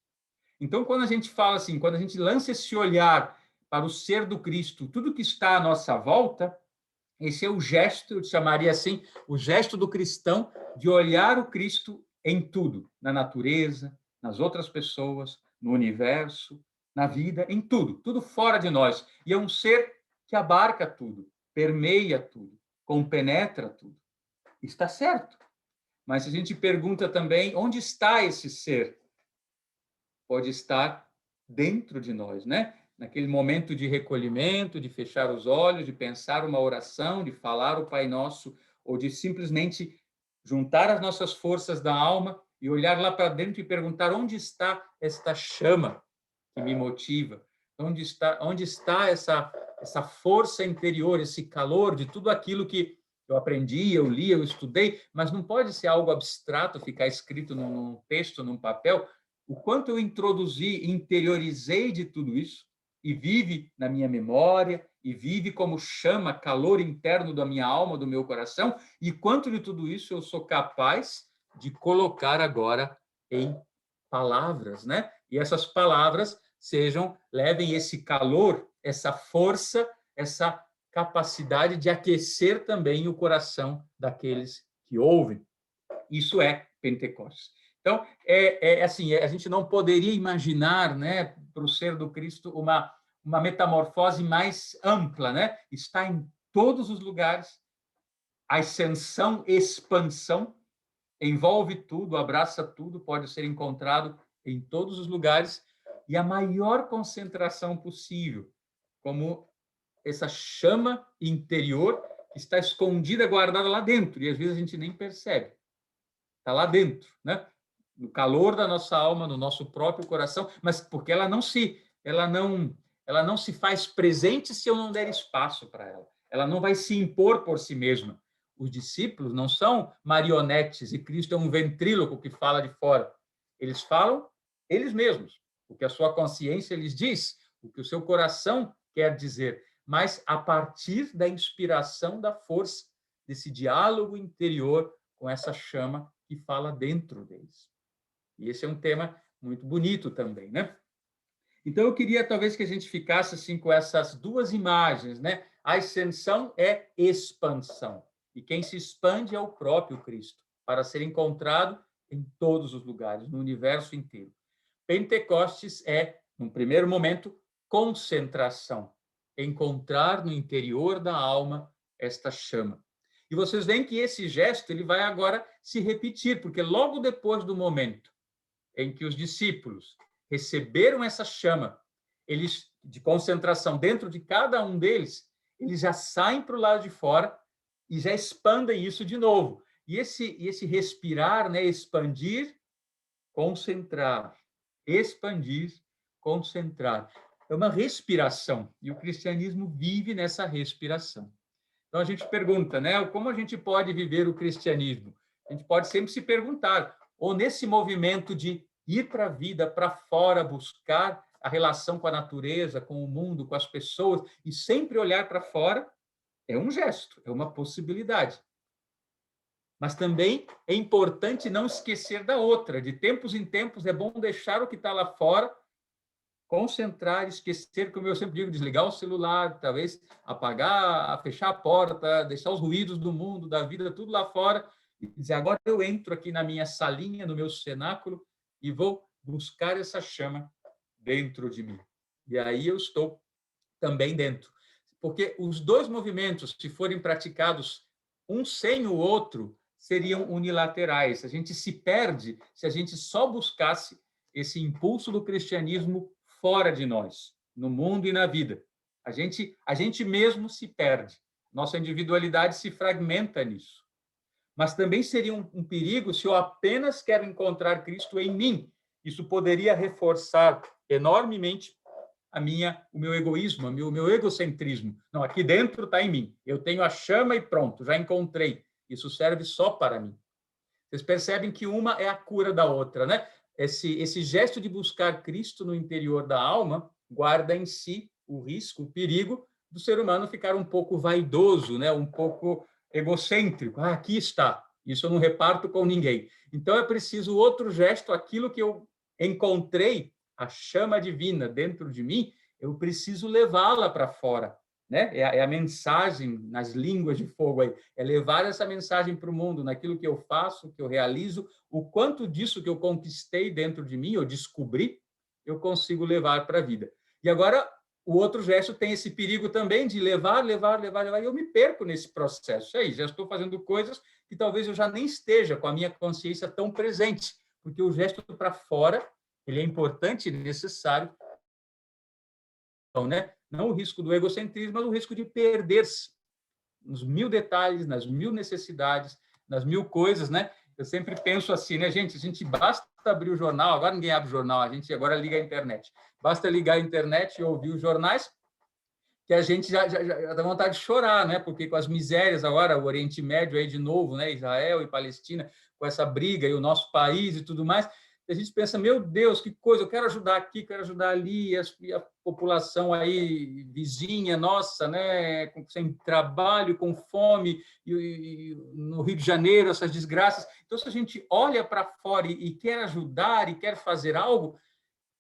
Então, quando a gente fala assim, quando a gente lança esse olhar para o ser do Cristo, tudo que está à nossa volta, esse é o gesto, eu chamaria assim, o gesto do cristão de olhar o Cristo em tudo, na natureza, nas outras pessoas, no universo, na vida, em tudo, tudo fora de nós. E é um ser que abarca tudo, permeia tudo, compenetra tudo. Está certo. Mas a gente pergunta também, onde está esse ser? Pode estar dentro de nós, né? Naquele momento de recolhimento, de fechar os olhos, de pensar uma oração, de falar o Pai Nosso, ou de simplesmente juntar as nossas forças da alma e olhar lá para dentro e perguntar onde está esta chama que me motiva? Onde está essa força interior, esse calor de tudo aquilo que eu aprendi, eu li, eu estudei, mas não pode ser algo abstrato, ficar escrito num texto, num papel. O quanto eu introduzi, interiorizei de tudo isso e vive na minha memória, e vive como chama, calor interno da minha alma, do meu coração, e quanto de tudo isso eu sou capaz de colocar agora em palavras, né? E essas palavras levem esse calor, essa força, essa capacidade de aquecer também o coração daqueles que ouvem. Isso é Pentecostes. Então, assim, a gente não poderia imaginar, né, para o ser do Cristo uma metamorfose mais ampla, né? Está em todos os lugares, a ascensão, expansão, envolve tudo, abraça tudo, pode ser encontrado em todos os lugares e a maior concentração possível, como essa chama interior que está escondida, guardada lá dentro, e às vezes a gente nem percebe. Está lá dentro, né? No calor da nossa alma, no nosso próprio coração, mas porque ela não se faz presente se eu não der espaço para ela. Ela não vai se impor por si mesma. os discípulos não são marionetes e Cristo é um ventríloco que fala de fora. Eles falam eles mesmos, o que a sua consciência lhes diz, o que o seu coração quer dizer, mas a partir da inspiração da força, desse diálogo interior com essa chama que fala dentro deles. E esse é um tema muito bonito também, né? Então, eu queria, talvez, que a gente ficasse assim, com essas duas imagens, né? A ascensão é expansão. E quem se expande é o próprio Cristo, para ser encontrado em todos os lugares, no universo inteiro. Pentecostes é, num primeiro momento, concentração. Encontrar no interior da alma esta chama. E vocês veem que esse gesto ele vai agora se repetir, porque logo depois do momento em que os discípulos receberam essa chama, eles de concentração dentro de cada um deles, eles já saem para o lado de fora e já expandem isso de novo. E esse respirar, né, expandir, concentrar, expandir, concentrar. É uma respiração, e o cristianismo vive nessa respiração. Então a gente pergunta, né, como a gente pode viver o cristianismo? A gente pode sempre se perguntar, ou nesse movimento de ir para a vida, para fora, buscar a relação com a natureza, com o mundo, com as pessoas, e sempre olhar para fora, é um gesto, é uma possibilidade. Mas também é importante não esquecer da outra. De tempos em tempos é bom deixar o que está lá fora, concentrar, esquecer, como eu sempre digo, desligar o celular, talvez apagar, fechar a porta, deixar os ruídos do mundo, da vida, tudo lá fora, e dizer, agora eu entro aqui na minha salinha, no meu cenáculo, e vou buscar essa chama dentro de mim. E aí eu estou também dentro. Porque os dois movimentos, se forem praticados um sem o outro, seriam unilaterais. A gente se perde se a gente só buscasse esse impulso do cristianismo fora de nós, no mundo e na vida. A gente mesmo se perde. Nossa individualidade se fragmenta nisso. Mas também seria um perigo se eu apenas quero encontrar Cristo em mim. Isso poderia reforçar enormemente o meu egoísmo, o meu egocentrismo. Não, aqui dentro está em mim. Eu tenho a chama e pronto, já encontrei. Isso serve só para mim. Vocês percebem que uma é a cura da outra, né? Esse gesto de buscar Cristo no interior da alma guarda em si o risco, o perigo do ser humano ficar um pouco vaidoso, né? Um pouco egocêntrico. Ah, aqui está. Isso eu não reparto com ninguém. Então é preciso outro gesto, aquilo que eu encontrei, a chama divina dentro de mim, eu preciso levá-la para fora, né? É a mensagem nas línguas de fogo aí, é levar essa mensagem para o mundo, naquilo que eu faço, que eu realizo, o quanto disso que eu conquistei dentro de mim, eu descobri, eu consigo levar para a vida. E agora, o outro gesto tem esse perigo também de levar, e eu me perco nesse processo. Aí, já estou fazendo coisas que talvez eu já nem esteja com a minha consciência tão presente, porque o gesto para fora, ele é importante e necessário. Então, né? Não o risco do egocentrismo, mas o risco de perder-se nos mil detalhes, nas mil necessidades, nas mil coisas, né? Eu sempre penso assim, né, gente? A gente basta abrir o jornal, agora ninguém abre o jornal, a gente agora liga a internet. Basta ligar a internet e ouvir os jornais, que a gente já dá vontade de chorar, né? Porque com as misérias agora, o Oriente Médio aí de novo, né? Israel e Palestina, com essa briga e o nosso país e tudo mais, a gente pensa, meu Deus, que coisa, eu quero ajudar aqui, quero ajudar ali, e a população aí vizinha, nossa, né, sem trabalho, com fome, e no Rio de Janeiro, essas desgraças. Então, se a gente olha para fora e quer ajudar e quer fazer algo,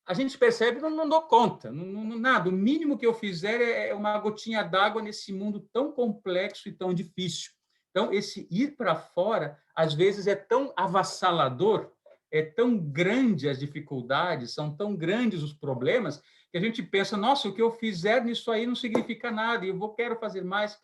a gente percebe que não dou conta, nada. O mínimo que eu fizer é uma gotinha d'água nesse mundo tão complexo e tão difícil. Então, esse ir para fora, às vezes, é tão avassalador, é tão grande as dificuldades, são tão grandes os problemas, que a gente pensa, nossa, o que eu fizer nisso aí não significa nada, quero fazer mais,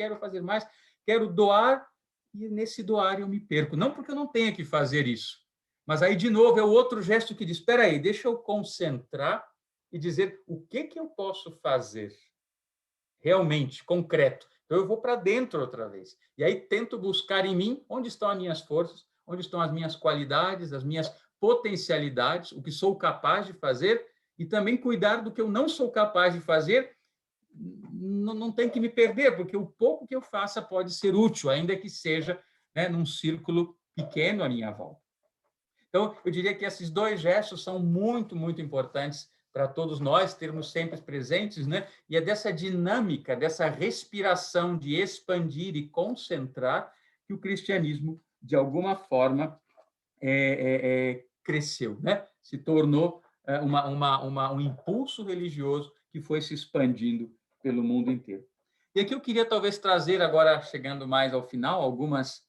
quero doar, e nesse doar eu me perco. Não porque eu não tenha que fazer isso, mas aí, de novo, é o outro gesto que diz, espera aí, deixa eu concentrar e dizer o que eu posso fazer realmente, concreto. Então, eu vou para dentro outra vez. E aí, tento buscar em mim onde estão as minhas forças, onde estão as minhas qualidades, as minhas potencialidades, o que sou capaz de fazer, e também cuidar do que eu não sou capaz de fazer, não tem que me perder, porque o pouco que eu faça pode ser útil, ainda que seja, né, num círculo pequeno à minha volta. Então, eu diria que esses dois gestos são muito, muito importantes para todos nós termos sempre presentes, né? E é dessa dinâmica, dessa respiração de expandir e concentrar que o cristianismo, de alguma forma, cresceu, né? Se tornou um impulso religioso que foi se expandindo pelo mundo inteiro. E aqui eu queria talvez trazer agora, chegando mais ao final, algumas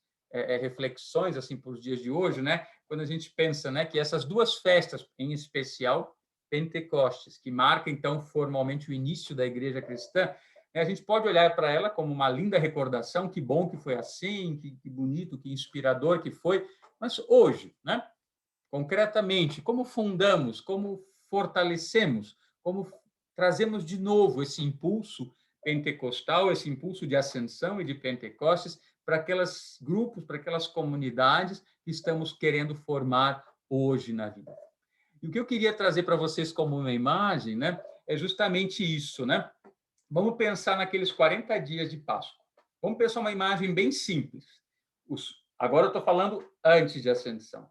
reflexões assim para os dias de hoje, né? Quando a gente pensa, né, que essas duas festas, em especial Pentecostes, que marca então formalmente o início da igreja cristã, a gente pode olhar para ela como uma linda recordação, que bom que foi assim, que bonito, que inspirador que foi, mas hoje, né, concretamente, como fundamos, como fortalecemos, como trazemos de novo esse impulso pentecostal, esse impulso de ascensão e de Pentecostes para aqueles grupos, para aquelas comunidades que estamos querendo formar hoje na vida. E o que eu queria trazer para vocês como uma imagem, né, é justamente isso, né? Vamos pensar naqueles 40 dias de Páscoa. Vamos pensar uma imagem bem simples. Agora eu estou falando antes de ascensão.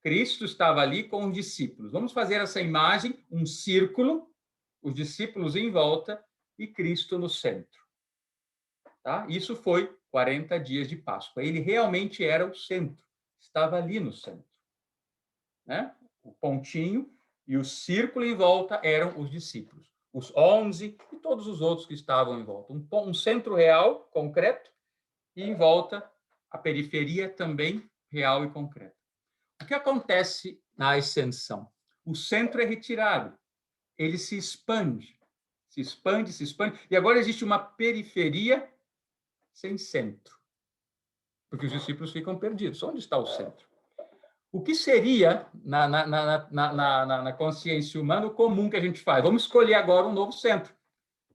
Cristo estava ali com os discípulos. Vamos fazer essa imagem, um círculo, os discípulos em volta e Cristo no centro. Tá? Isso foi 40 dias de Páscoa. Ele realmente era o centro, estava ali no centro. Né? O pontinho e o círculo em volta eram os discípulos, os 11 e todos os outros que estavam em volta. Um centro real, concreto, e em volta a periferia também real e concreta. O que acontece na ascensão? O centro é retirado, ele se expande, se expande, se expande, e agora existe uma periferia sem centro, porque os discípulos ficam perdidos. Onde está o centro? O que seria, na consciência humana, o comum que a gente faz? Vamos escolher agora um novo centro.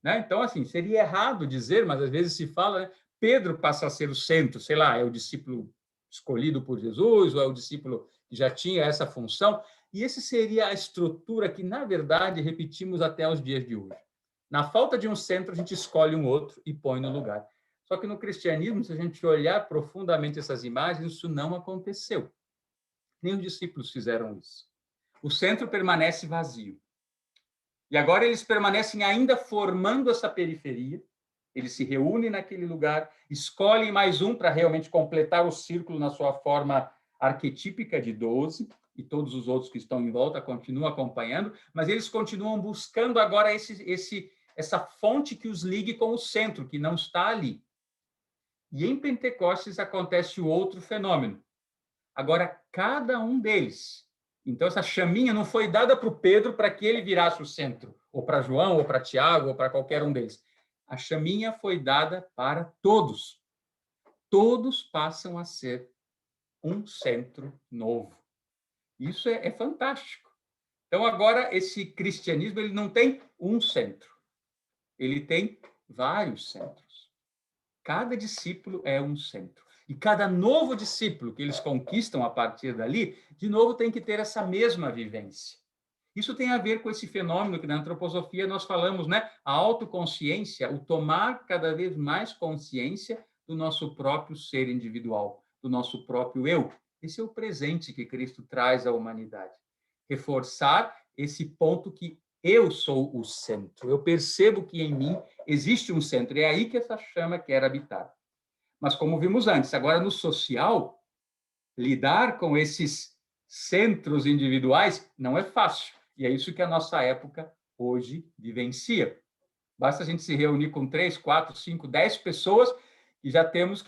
Né? Então, assim, seria errado dizer, mas às vezes se fala, né? Pedro passa a ser o centro, sei lá, é o discípulo escolhido por Jesus, ou é o discípulo que já tinha essa função, e esse seria a estrutura que, na verdade, repetimos até os dias de hoje. Na falta de um centro, a gente escolhe um outro e põe no lugar. Só que no cristianismo, se a gente olhar profundamente essas imagens, isso não aconteceu. Nem os discípulos fizeram isso. O centro permanece vazio. E agora eles permanecem ainda formando essa periferia, eles se reúnem naquele lugar, escolhem mais um para realmente completar o círculo na sua forma arquetípica de 12, e todos os outros que estão em volta continuam acompanhando, mas eles continuam buscando agora essa fonte que os ligue com o centro, que não está ali. E em Pentecostes acontece o outro fenômeno. Agora, cada um deles. Então, essa chaminha não foi dada para o Pedro para que ele virasse o centro, ou para João, ou para Tiago, ou para qualquer um deles. A chaminha foi dada para todos. Todos passam a ser um centro novo. Isso é fantástico. Então, agora, esse cristianismo ele não tem um centro. Ele tem vários centros. Cada discípulo é um centro. E cada novo discípulo que eles conquistam a partir dali, de novo tem que ter essa mesma vivência. Isso tem a ver com esse fenômeno que na antroposofia nós falamos, né? A autoconsciência, o tomar cada vez mais consciência do nosso próprio ser individual, do nosso próprio eu. Esse é o presente que Cristo traz à humanidade. Reforçar esse ponto que eu sou o centro. Eu percebo que em mim existe um centro. É aí que essa chama quer habitar. Mas, como vimos antes, agora no social, lidar com esses centros individuais não é fácil. E é isso que a nossa época hoje vivencia. Basta a gente se reunir com 3, 4, 5, 10 pessoas e já temos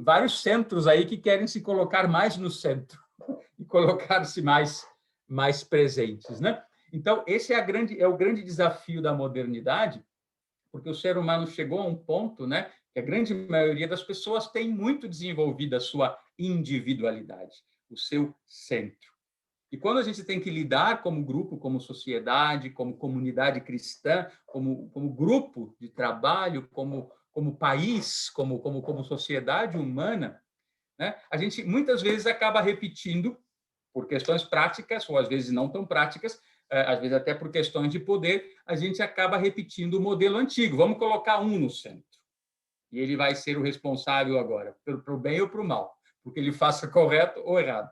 vários centros aí que querem se colocar mais no centro e colocar-se mais presentes, né? Então, esse é o grande desafio da modernidade, porque o ser humano chegou a um ponto, né, que a grande maioria das pessoas tem muito desenvolvida a sua individualidade, o seu centro. E quando a gente tem que lidar como grupo, como sociedade, como comunidade cristã, como grupo de trabalho, como país, como sociedade humana, né, a gente muitas vezes acaba repetindo, por questões práticas, ou às vezes não tão práticas, às vezes até por questões de poder, a gente acaba repetindo o modelo antigo. Vamos colocar um no centro. E ele vai ser o responsável agora, para o bem ou para o mal, porque ele faça correto ou errado.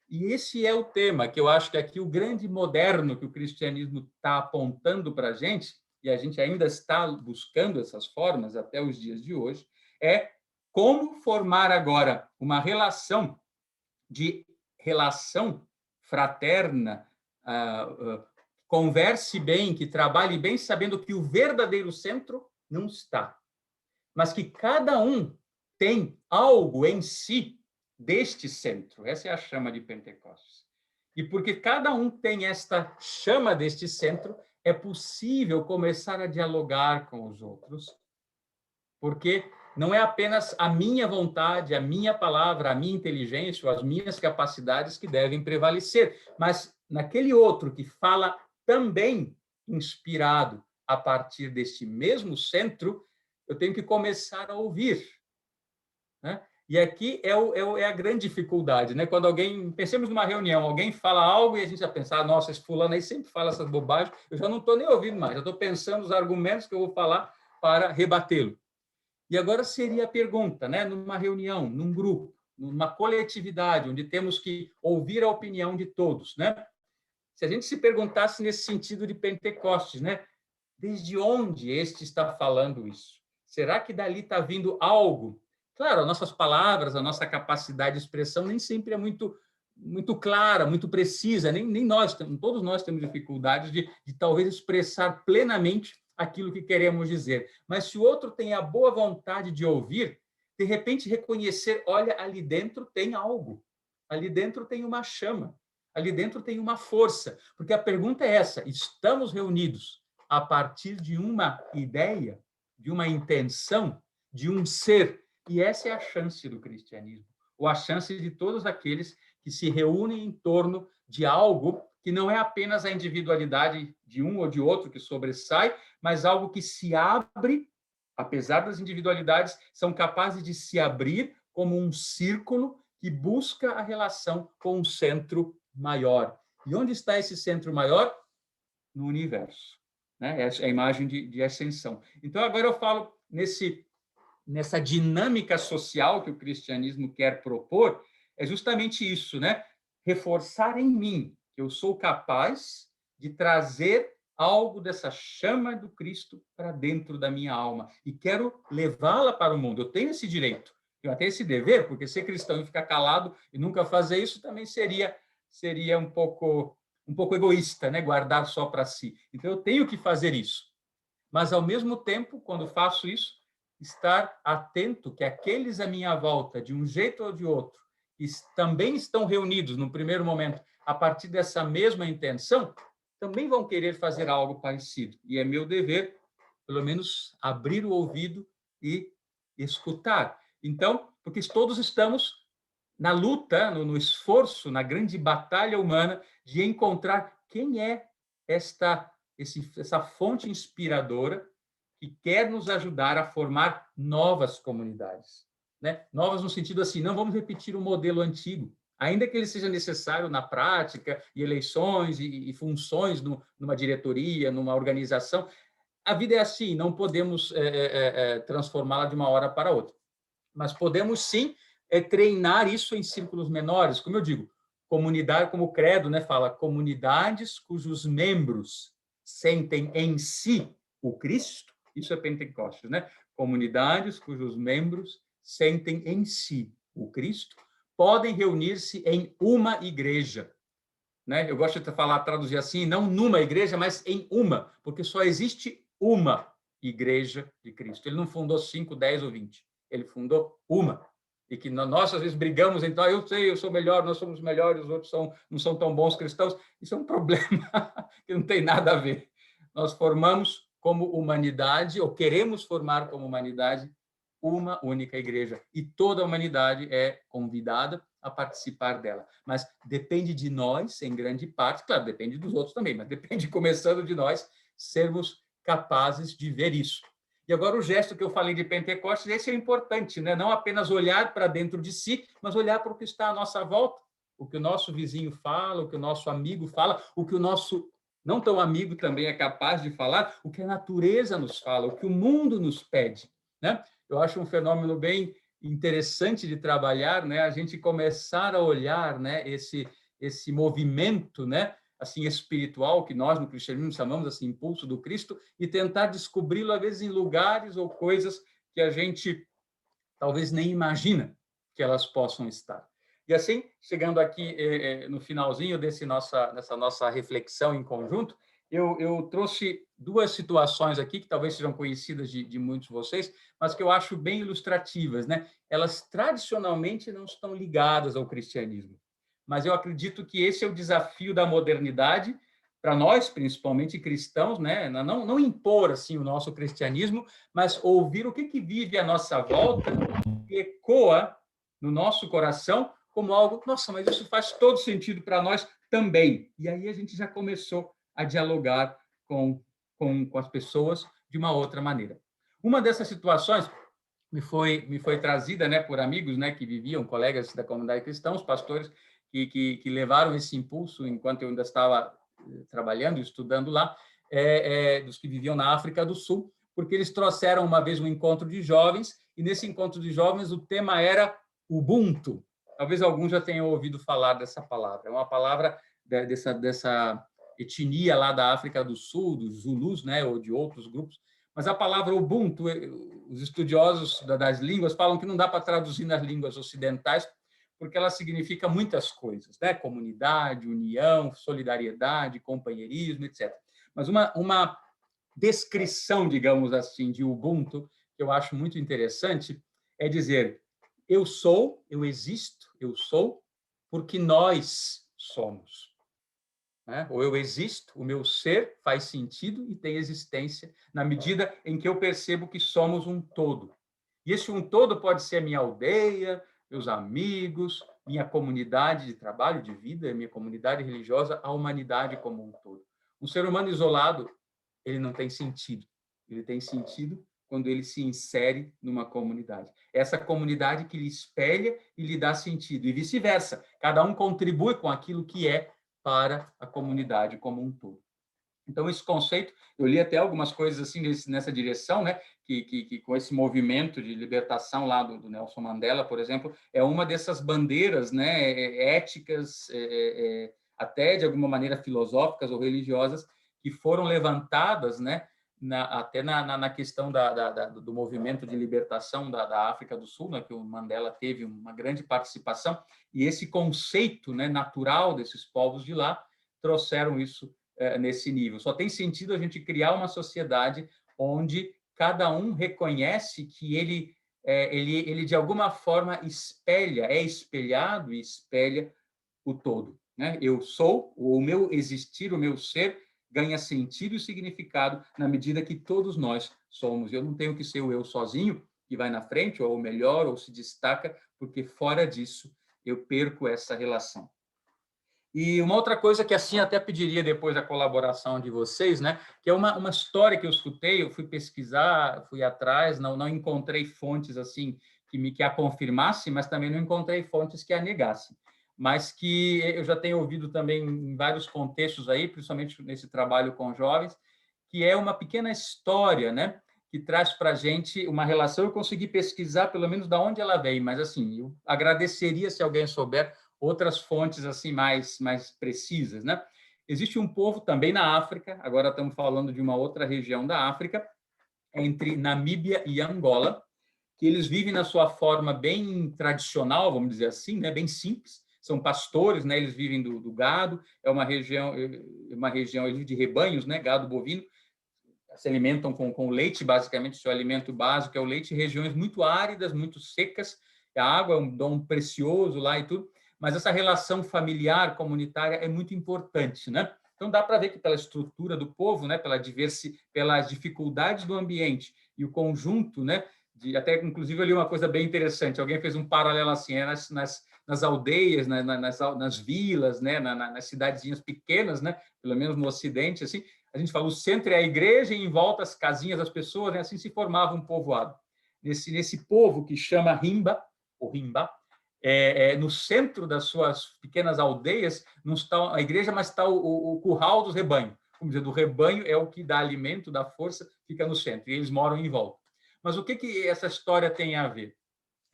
E esse é o tema que eu acho que aqui o grande moderno que o cristianismo está apontando para a gente, e a gente ainda está buscando essas formas até os dias de hoje, é como formar agora uma relação fraterna, converse bem, que trabalhe bem, sabendo que o verdadeiro centro não está, mas que cada um tem algo em si deste centro. Essa é a chama de Pentecostes. E porque cada um tem esta chama deste centro, é possível começar a dialogar com os outros, porque não é apenas a minha vontade, a minha palavra, a minha inteligência ou as minhas capacidades que devem prevalecer, mas naquele outro que fala também inspirado a partir deste mesmo centro, eu tenho que começar a ouvir, né? E aqui é a grande dificuldade, né? Quando alguém, pensemos numa reunião, alguém fala algo e a gente já pensa, nossa, esse fulano aí sempre fala essas bobagens, eu já não estou nem ouvindo mais, já estou pensando os argumentos que eu vou falar para rebatê-lo. E agora seria a pergunta, né? Numa reunião, num grupo, numa coletividade, onde temos que ouvir a opinião de todos, né? Se a gente se perguntasse nesse sentido de Pentecostes, né? Desde onde este está falando isso? Será que dali está vindo algo? Claro, as nossas palavras, a nossa capacidade de expressão nem sempre é muito clara, muito precisa, nem nós, todos nós temos dificuldades de talvez expressar plenamente aquilo que queremos dizer. Mas se o outro tem a boa vontade de ouvir, de repente reconhecer, olha, ali dentro tem algo, ali dentro tem uma chama, ali dentro tem uma força. Porque a pergunta é essa, estamos reunidos a partir de uma ideia, de uma intenção, de um ser. E essa é a chance do cristianismo, ou a chance de todos aqueles que se reúnem em torno de algo que não é apenas a individualidade de um ou de outro que sobressai, mas algo que se abre, apesar das individualidades, são capazes de se abrir como um círculo que busca a relação com um centro maior. E onde está esse centro maior? No universo, né? É a imagem de ascensão. Então, agora eu falo nessa dinâmica social que o cristianismo quer propor, é justamente isso, né? Reforçar em mim que eu sou capaz de trazer algo dessa chama do Cristo para dentro da minha alma e quero levá-la para o mundo. Eu tenho esse direito, eu tenho esse dever, porque ser cristão e ficar calado e nunca fazer isso também seria um pouco egoísta, né? Guardar só para si. Então eu tenho que fazer isso. Mas ao mesmo tempo, quando faço isso, estar atento que aqueles à minha volta, de um jeito ou de outro, que também estão reunidos no primeiro momento a partir dessa mesma intenção, também vão querer fazer algo parecido. E é meu dever, pelo menos, abrir o ouvido e escutar. Então, porque todos estamos na luta, no esforço, na grande batalha humana de encontrar quem é essa fonte inspiradora que quer nos ajudar a formar novas comunidades, né? Novas no sentido assim, não vamos repetir o modelo antigo, ainda que ele seja necessário na prática, e eleições e funções numa diretoria, numa organização. A vida é assim, não podemos transformá-la de uma hora para outra. Mas podemos, sim, treinar isso em círculos menores. Como eu digo, comunidade, como o credo, né, fala, comunidades cujos membros sentem em si o Cristo, isso é Pentecostes, né? Comunidades cujos membros sentem em si o Cristo, podem reunir-se em uma igreja, né? Eu gosto de traduzir assim, não numa igreja, mas em uma, porque só existe uma igreja de Cristo. Ele não fundou 5, 10 ou 20, ele fundou uma. E que nós, às vezes, brigamos, então, eu sei, eu sou melhor, nós somos melhores, os outros não são tão bons cristãos. Isso é um problema que não tem nada a ver. Nós formamos como humanidade, ou queremos formar como humanidade, uma única igreja. E toda a humanidade é convidada a participar dela. Mas depende de nós, em grande parte, claro, depende dos outros também, mas depende, começando de nós, sermos capazes de ver isso. E agora o gesto que eu falei de Pentecostes, esse é importante, né? Não apenas olhar para dentro de si, mas olhar para o que está à nossa volta, o que o nosso vizinho fala, o que o nosso amigo fala, o que o nosso não tão amigo também é capaz de falar o que a natureza nos fala, o que o mundo nos pede, né? Eu acho um fenômeno bem interessante de trabalhar, né? A gente começar a olhar, né, esse movimento, né, assim espiritual que nós no cristianismo chamamos assim impulso do Cristo e tentar descobri-lo às vezes em lugares ou coisas que a gente talvez nem imagina que elas possam estar. E assim, chegando aqui no finalzinho dessa nossa reflexão em conjunto, eu trouxe duas situações aqui que talvez sejam conhecidas de muitos de vocês, mas que eu acho bem ilustrativas, né? Elas tradicionalmente não estão ligadas ao cristianismo, mas eu acredito que esse é o desafio da modernidade para nós, principalmente cristãos, né? Não impor assim o nosso cristianismo, mas ouvir o que vive à nossa volta e ecoa no nosso coração como algo, nossa, mas isso faz todo sentido para nós também. E aí a gente já começou a dialogar com as pessoas de uma outra maneira. Uma dessas situações me foi trazida, né, por amigos, né, que viviam, colegas da comunidade cristã, os pastores que levaram esse impulso enquanto eu ainda estava trabalhando e estudando lá, dos que viviam na África do Sul, porque eles trouxeram uma vez um encontro de jovens, e nesse encontro de jovens o tema era Ubuntu. Talvez alguns já tenham ouvido falar dessa palavra. É uma palavra dessa etnia lá da África do Sul, dos Zulus, né, ou de outros grupos. Mas a palavra Ubuntu, os estudiosos das línguas falam que não dá para traduzir nas línguas ocidentais, porque ela significa muitas coisas, né? Comunidade, união, solidariedade, companheirismo, etc. Mas uma descrição, digamos assim, de Ubuntu, que eu acho muito interessante, é dizer: eu sou, eu existo, eu sou, porque nós somos. Né? Ou eu existo, o meu ser faz sentido e tem existência na medida em que eu percebo que somos um todo. E esse um todo pode ser a minha aldeia, meus amigos, minha comunidade de trabalho, de vida, minha comunidade religiosa, a humanidade como um todo. Um ser humano isolado, ele não tem sentido. Ele tem sentido quando ele se insere numa comunidade. Essa comunidade que lhe espelha e lhe dá sentido, e vice-versa. Cada um contribui com aquilo que é para a comunidade como um todo. Então, esse conceito, eu li até algumas coisas assim nessa direção, né? Que com esse movimento de libertação lá do Nelson Mandela, por exemplo, é uma dessas bandeiras, né, éticas, até de alguma maneira filosóficas ou religiosas, que foram levantadas, né, até na questão do movimento de libertação da África do Sul, né, que o Mandela teve uma grande participação, e esse conceito, né, natural desses povos de lá trouxeram isso nesse nível. Só tem sentido a gente criar uma sociedade onde cada um reconhece que ele de alguma forma é espelhado e espelha o todo. Né? Eu sou, o meu existir, o meu ser, ganha sentido e significado na medida que todos nós somos. Eu não tenho que ser o eu sozinho, que vai na frente, ou melhor, ou se destaca, porque fora disso eu perco essa relação. E uma outra coisa que assim até pediria depois a colaboração de vocês, né? Que é uma história que eu escutei, eu fui pesquisar, fui atrás, não encontrei fontes assim que a confirmassem, mas também não encontrei fontes que a negassem. Mas que eu já tenho ouvido também em vários contextos aí, principalmente nesse trabalho com jovens, que é uma pequena história, né? Que traz para a gente uma relação. Eu consegui pesquisar pelo menos de onde ela vem, mas assim, eu agradeceria se alguém souber outras fontes assim mais precisas, né? Existe um povo também na África, agora estamos falando de uma outra região da África, entre Namíbia e Angola, que eles vivem na sua forma bem tradicional, vamos dizer assim, né? Bem simples. São pastores, né? Eles vivem do gado. É uma região de rebanhos, né? Gado bovino. Se alimentam com leite, basicamente, seu alimento básico é o leite. Regiões muito áridas, muito secas. A água é um dom precioso lá e tudo. Mas essa relação familiar, comunitária, é muito importante, né? Então, dá para ver que pela estrutura do povo, né, pelas dificuldades do ambiente e o conjunto, né, até, inclusive, eu li uma coisa bem interessante, alguém fez um paralelo assim, nas aldeias, nas vilas, né, nas cidadezinhas pequenas, né, pelo menos no Ocidente, assim, a gente fala, o centro é a igreja e em volta as casinhas das pessoas, né, assim se formava um povoado. Nesse povo que chama Rimba, ou Rimba, no centro das suas pequenas aldeias, não está a igreja, mas está o curral dos rebanhos. vamos dizer, do rebanho, é o que dá alimento, dá força, fica no centro, e eles moram em volta. Mas o que essa história tem a ver?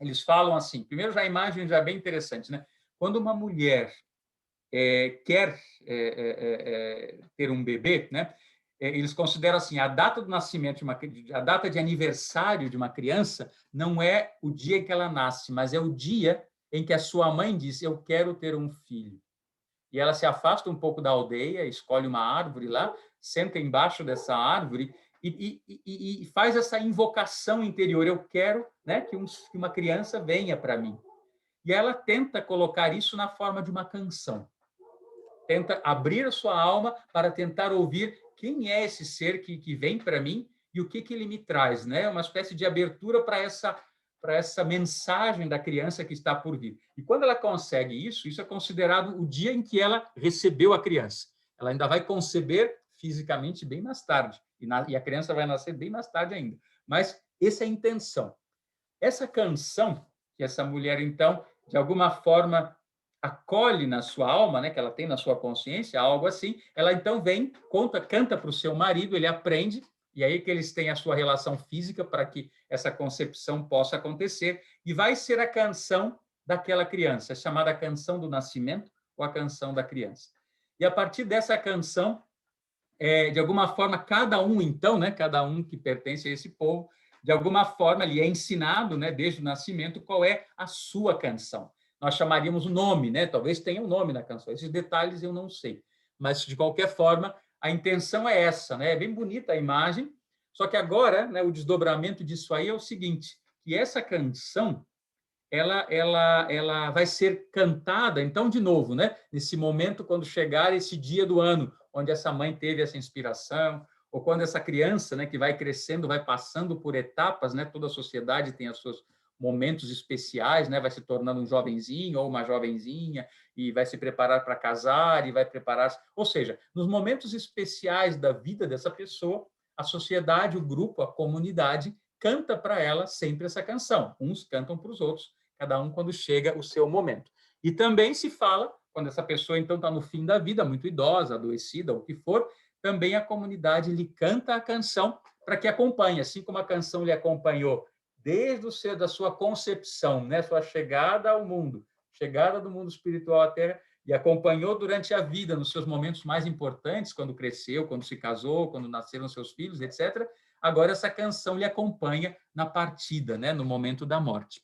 Eles falam assim, primeiro já a imagem já é bem interessante, né? Quando uma mulher quer ter um bebê, né? Eles consideram assim, a data do nascimento, a data de aniversário de uma criança não é o dia em que ela nasce, mas é o dia em que a sua mãe diz, eu quero ter um filho. E ela se afasta um pouco da aldeia, escolhe uma árvore lá, senta embaixo dessa árvore e faz essa invocação interior. Eu quero, né, que uma criança venha para mim. E ela tenta colocar isso na forma de uma canção. Tenta abrir a sua alma para tentar ouvir quem é esse ser que vem para mim e o que ele me traz, né? Uma espécie de abertura para essa mensagem da criança que está por vir. E quando ela consegue isso é considerado o dia em que ela recebeu a criança. Ela ainda vai conceber fisicamente bem mais tarde, e a criança vai nascer bem mais tarde ainda. Mas essa é a intenção. Essa canção que essa mulher, então, de alguma forma, acolhe na sua alma, né, que ela tem na sua consciência, algo assim, ela então vem, canta para o seu marido, ele aprende, e aí que eles têm a sua relação física para que essa concepção possa acontecer, e vai ser a canção daquela criança, chamada canção do nascimento ou a canção da criança. E a partir dessa canção, de alguma forma, cada um, então, né, cada um que pertence a esse povo, de alguma forma, lhe é ensinado, né, desde o nascimento, qual é a sua canção. Nós chamaríamos o nome, né? Talvez tenha um nome na canção. Esses detalhes eu não sei. Mas, de qualquer forma, a intenção é essa, né? É bem bonita a imagem, só que agora, né, o desdobramento disso aí é o seguinte, que essa canção, ela vai ser cantada, então, de novo, né? Nesse momento, quando chegar esse dia do ano, onde essa mãe teve essa inspiração, ou quando essa criança, né, que vai crescendo, vai passando por etapas, né? Toda a sociedade tem os seus momentos especiais, né? Vai se tornando um jovenzinho ou uma jovenzinha e vai se preparar para casar e vai preparar, ou seja, nos momentos especiais da vida dessa pessoa, a sociedade, o grupo, a comunidade canta para ela sempre essa canção. Uns cantam para os outros, cada um quando chega o seu momento. E também se fala, quando essa pessoa então está no fim da vida, muito idosa, adoecida, o que for, também a comunidade lhe canta a canção para que acompanhe, assim como a canção lhe acompanhou desde da sua concepção, né, sua chegada ao mundo, chegada do mundo espiritual à Terra, e acompanhou durante a vida, nos seus momentos mais importantes, quando cresceu, quando se casou, quando nasceram seus filhos, etc. Agora essa canção lhe acompanha na partida, né, no momento da morte.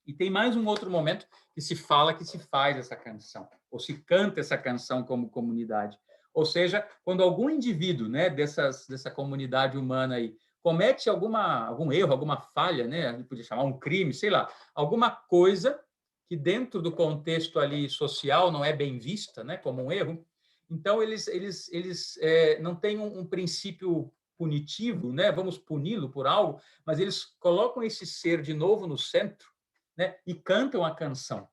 E tem mais um outro momento que se fala, que se faz essa canção, ou se canta essa canção como comunidade. Ou seja, quando algum indivíduo, né, dessa comunidade humana aí comete algum erro, alguma falha, né, a gente podia chamar um crime, sei lá, alguma coisa que dentro do contexto ali social não é bem vista, né, como um erro, então eles não têm um princípio punitivo, né, vamos puni-lo por algo, mas eles colocam esse ser de novo no centro, né, e cantam a canção.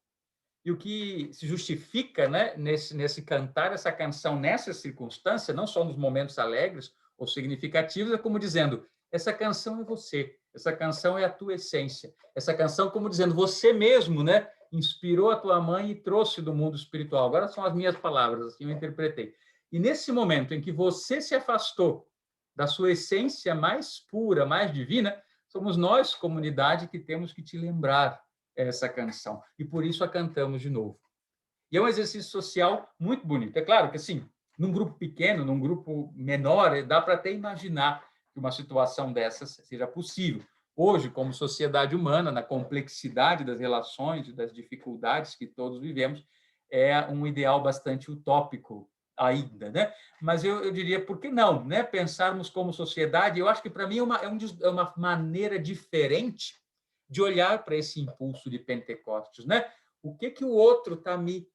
E o que se justifica, né, nesse cantar essa canção nessa circunstância, não só nos momentos alegres ou significativos, é como dizendo, essa canção é você, essa canção é a tua essência, essa canção como dizendo, você mesmo, né, inspirou a tua mãe e trouxe do mundo espiritual. Agora são as minhas palavras, assim eu interpretei. E nesse momento em que você se afastou da sua essência mais pura, mais divina, somos nós, comunidade, que temos que te lembrar essa canção. E por isso a cantamos de novo. E é um exercício social muito bonito. É claro que, assim, num grupo pequeno, num grupo menor, dá para até imaginar que uma situação dessas seja possível. Hoje, como sociedade humana, na complexidade das relações e das dificuldades que todos vivemos, é um ideal bastante utópico ainda, né? Mas eu diria, por que não, né? Pensarmos como sociedade, eu acho que, para mim, é uma maneira diferente de olhar para esse impulso de Pentecostes, né? O que o outro está me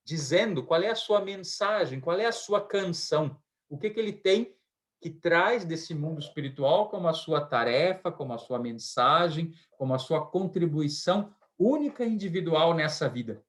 dizendo? Qual é a sua mensagem? Qual é a sua canção? O que ele tem que traz desse mundo espiritual como a sua tarefa, como a sua mensagem, como a sua contribuição única e individual nessa vida?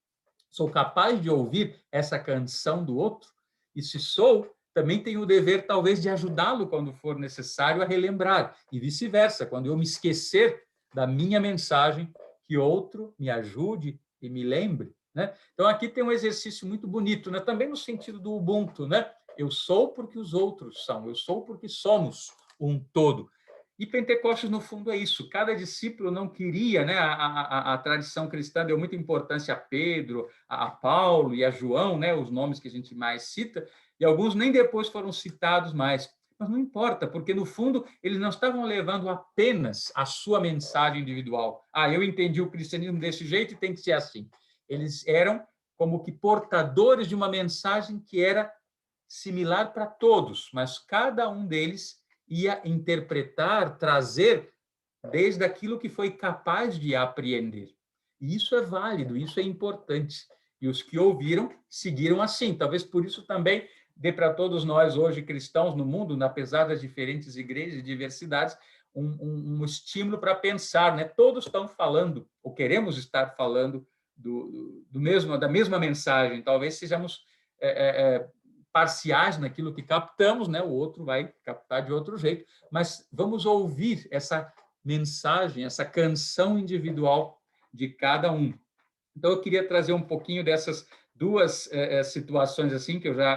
Sou capaz de ouvir essa canção do outro? E se sou, também tenho o dever, talvez, de ajudá-lo quando for necessário a relembrar. E vice-versa, quando eu me esquecer da minha mensagem, que outro me ajude e me lembre, né? Então, aqui tem um exercício muito bonito, né? Também no sentido do Ubuntu, né? Eu sou porque os outros são, eu sou porque somos um todo. E Pentecostes, no fundo, é isso. Cada discípulo não queria, né? A tradição cristã deu muita importância a Pedro, a Paulo e a João, né? Os nomes que a gente mais cita, e alguns nem depois foram citados mais. Mas não importa, porque, no fundo, eles não estavam levando apenas a sua mensagem individual. Eu entendi o cristianismo desse jeito e tem que ser assim. Eles eram como que portadores de uma mensagem que era similar para todos, mas cada um deles ia interpretar, trazer desde aquilo que foi capaz de apreender. E isso é válido, isso é importante. E os que ouviram seguiram assim. Talvez por isso também dê para todos nós hoje cristãos no mundo, apesar das diferentes igrejas e diversidades, um estímulo para pensar, né? Todos estão falando, ou queremos estar falando da mesma mensagem. Talvez sejamos parciais naquilo que captamos, né? O outro vai captar de outro jeito, mas vamos ouvir essa mensagem, essa canção individual de cada um. Então, eu queria trazer um pouquinho dessas duas situações assim, que eu já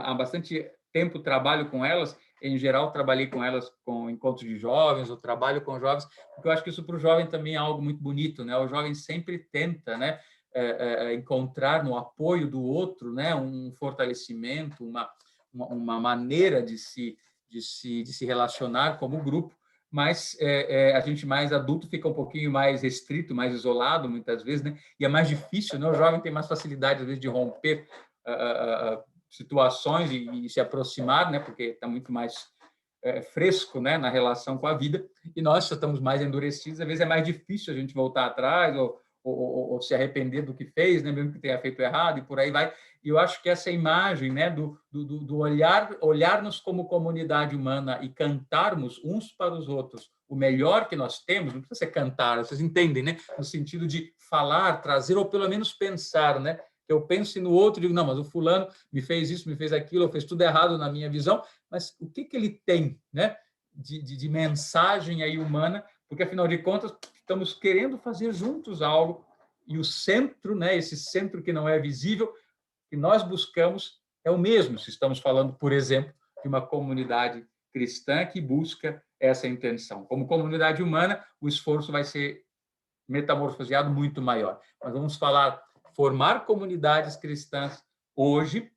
há bastante tempo trabalho com elas. Em geral, trabalhei com elas com encontros de jovens, ou trabalho com jovens, porque eu acho que isso para o jovem também é algo muito bonito, né? O jovem sempre tenta, né, encontrar no apoio do outro, né, um fortalecimento, uma maneira de se relacionar como grupo, mas a gente mais adulto fica um pouquinho mais restrito, mais isolado, muitas vezes, né? E é mais difícil, né? O jovem tem mais facilidade, às vezes, de romper situações e se aproximar, né? Porque está muito mais fresco, né? Na relação com a vida, e nós já estamos mais endurecidos, às vezes é mais difícil a gente voltar atrás ou se arrepender do que fez, né? Mesmo que tenha feito errado, e por aí vai. E eu acho que essa imagem, né, do olharmos como comunidade humana e cantarmos uns para os outros o melhor que nós temos, não precisa ser cantar, vocês entendem, né? No sentido de falar, trazer, ou pelo menos pensar, né? Eu penso no outro e digo, não, mas o fulano me fez isso, me fez aquilo, fez tudo errado na minha visão, mas o que ele tem, né, de mensagem aí humana? Porque, afinal de contas, estamos querendo fazer juntos algo, e o centro, né, esse centro que não é visível, que nós buscamos, é o mesmo, se estamos falando, por exemplo, de uma comunidade cristã que busca essa intenção. Como comunidade humana, o esforço vai ser metamorfoseado muito maior. Mas vamos formar comunidades cristãs hoje.